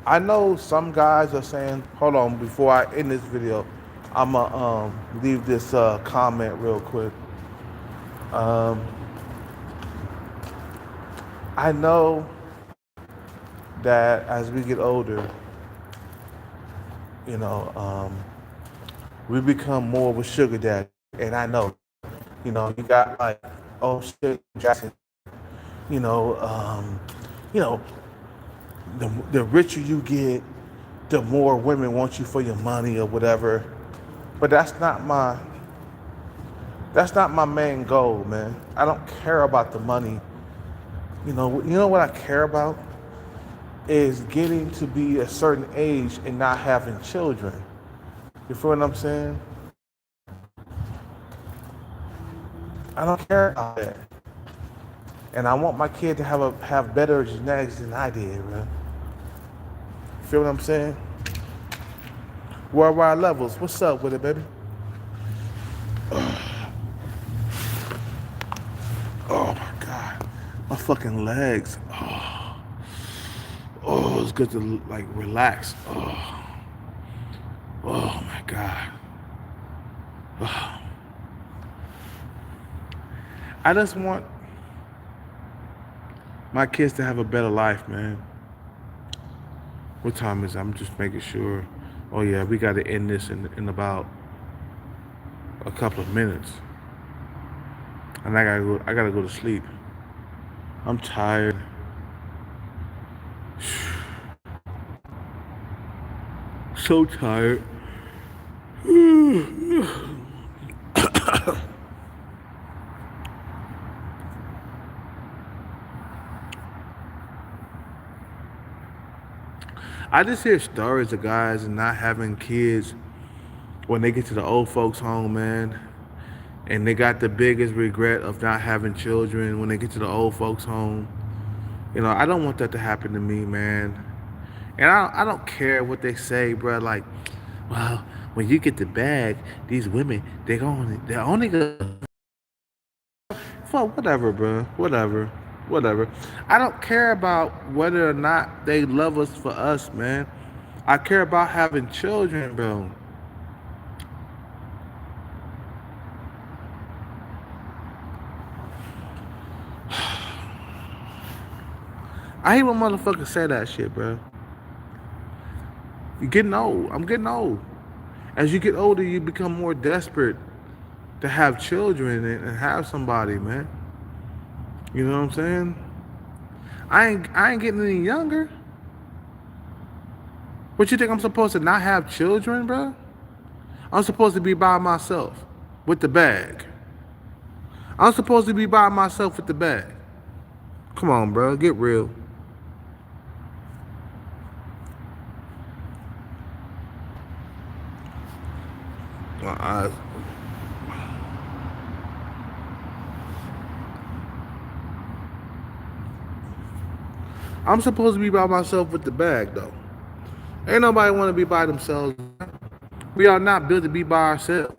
I know some guys are saying, hold on, before I end this video, I'ma leave this comment real quick. Um, I know that as we get older, you know, um, we become more of a sugar daddy. And I know, you got like, oh shit, Jackson, you know, um, you know, the richer you get, the more women want you for your money or whatever. But that's not my main goal, man. I don't care about the money. You know what I care about is getting to be a certain age and not having children. You feel what I'm saying? I don't care about that. And I want my kid to have better genetics than I did, man. Feel what I'm saying? Worldwide levels. What's up with it, baby? Oh my God. My fucking legs. Oh, it's good to like relax. Oh my God. I just want my kids to have a better life, man. What time is it? I'm just making sure. Oh yeah, we got to end this in about a couple of minutes, and I gotta go to sleep. I'm tired. So tired. I just hear stories of guys not having kids when they get to the old folks home, man. And they got the biggest regret of not having children when they get to the old folks home. I don't want that to happen to me, man. And I don't care what they say, bro. Like, well, when you get the bag, these women, they're only gonna fuck whatever, bro. Whatever. Whatever. I don't care about whether or not they love us for us, man. I care about having children, bro. I hate when motherfuckers say that shit, bro. You're getting old. I'm getting old. As you get older, you become more desperate to have children and have somebody, man. You know what I'm saying? I ain't getting any younger. What you think I'm supposed to not have children, bro? I'm supposed to be by myself with the bag. I'm supposed to be by myself with the bag. Come on, bro, get real. I, I'm supposed to be by myself with the bag, though. Ain't nobody want to be by themselves. We are not built to be by ourselves.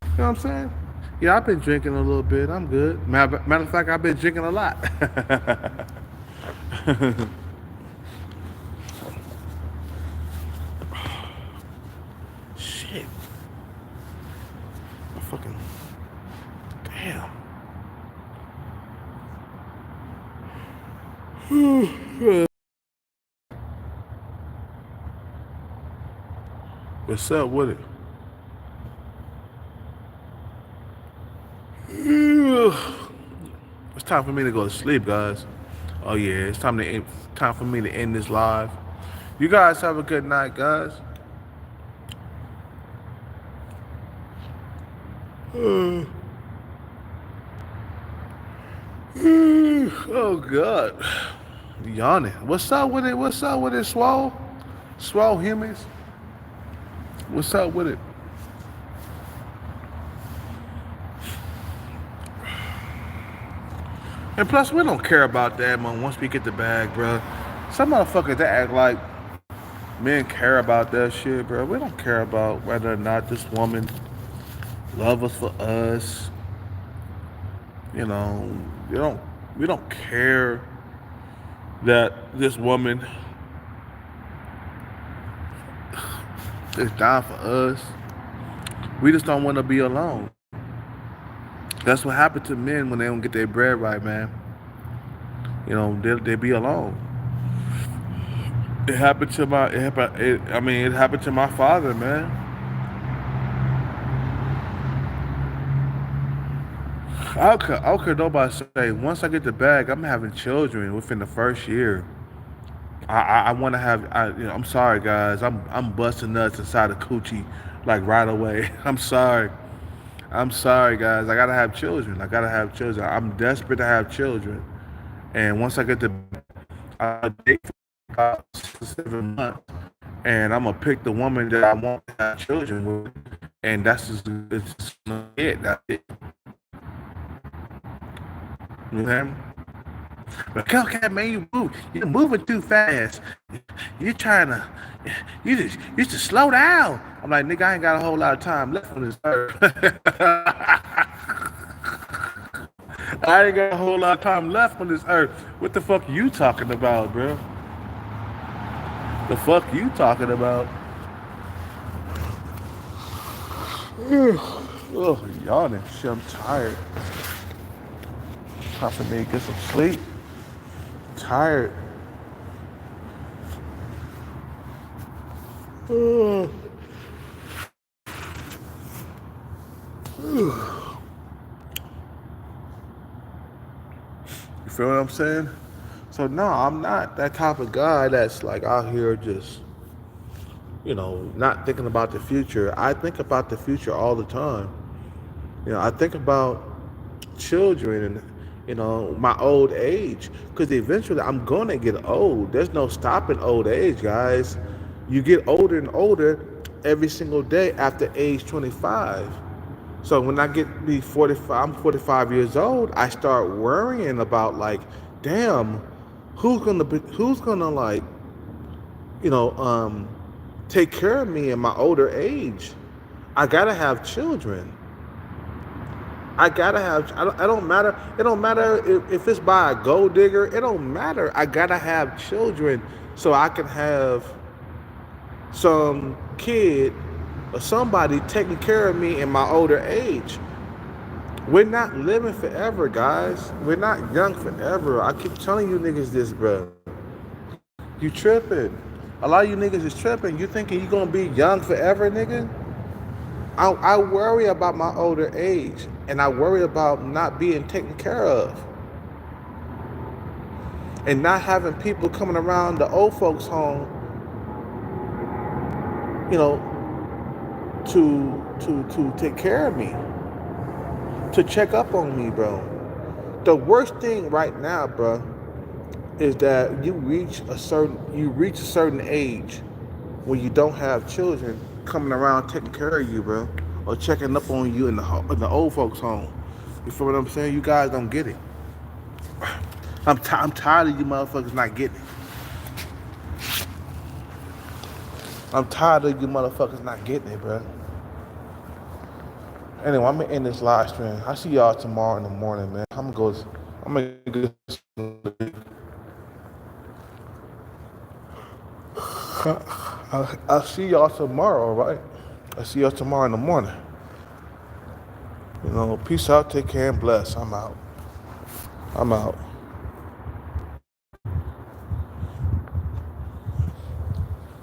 You know what I'm saying? Yeah, I've been drinking a little bit. I'm good. Matter of fact, I've been drinking a lot. Shit. I fucking. Damn. What's up with it? It's time for me to go to sleep, guys. Oh yeah, it's time for me to end this live. You guys have a good night, guys. Oh God, yawning. What's up with it? What's up with it, Swole? Swole humans. What's up with it? And plus, we don't care about that, man. Once we get the bag, bro. Some motherfuckers that act like men care about that shit, bro. We don't care about whether or not this woman love us for us. You know, we don't care that this woman is down for us. We just don't want to be alone. That's what happened to men when they don't get their bread right, man. You know, they be alone. It happened to it happened to my father, man. I don't care nobody say. Once I get the bag, I'm having children within the first year. I want to have. I'm sorry, guys. I'm busting nuts inside of coochie like right away. I'm sorry. I'm sorry, guys. I gotta have children. I gotta have children. I'm desperate to have children. And once I get the, I date for about 6 to 7 months, and I'm gonna pick the woman that I want to have children with, and that's just it's it. That's it. You know what I'm saying? But okay, man, you're moving too fast. You're trying to, you just slow down. I'm like, nigga, I ain't got a whole lot of time left on this earth. I ain't got a whole lot of time left on this earth. What the fuck you talking about, bro? The fuck you talking about? Oh, yawning. Shit, I'm tired. Time for me to get some sleep. Tired. You feel what I'm saying? So no, I'm not that type of guy that's like out here just, not thinking about the future. I think about the future all the time. I think about children and my old age, because eventually I'm gonna get old. There's no stopping old age, guys. You get older and older every single day after age 25. So when I get be 45, I'm 45 years old, I start worrying about like, damn, who's gonna like, you know, take care of me in my older age. I gotta have children. I gotta have. I don't matter. It don't matter if it's by a gold digger. It don't matter. I gotta have children so I can have some kid or somebody taking care of me in my older age. We're not living forever, guys. We're not young forever. I keep telling you niggas this, bro. You tripping. A lot of you niggas is tripping. You thinking you gonna be young forever, nigga? I worry about my older age, and I worry about not being taken care of. and not having people coming around the old folks' home, you know, to take care of me, to check up on me, bro. The worst thing right now, bro, is that you reach a certain age when you don't have children coming around taking care of you, bro, or checking up on you in the old folks' home. You feel what I'm saying? You guys don't get it. I'm tired of you motherfuckers not getting it. I'm tired of you motherfuckers not getting it, bro. Anyway, I'm gonna end this live stream. I see y'all tomorrow in the morning, man. I'm gonna go sleep. I'll see y'all tomorrow, all right? I'll see y'all tomorrow in the morning. You know, peace out, take care, and bless. I'm out. I'm out.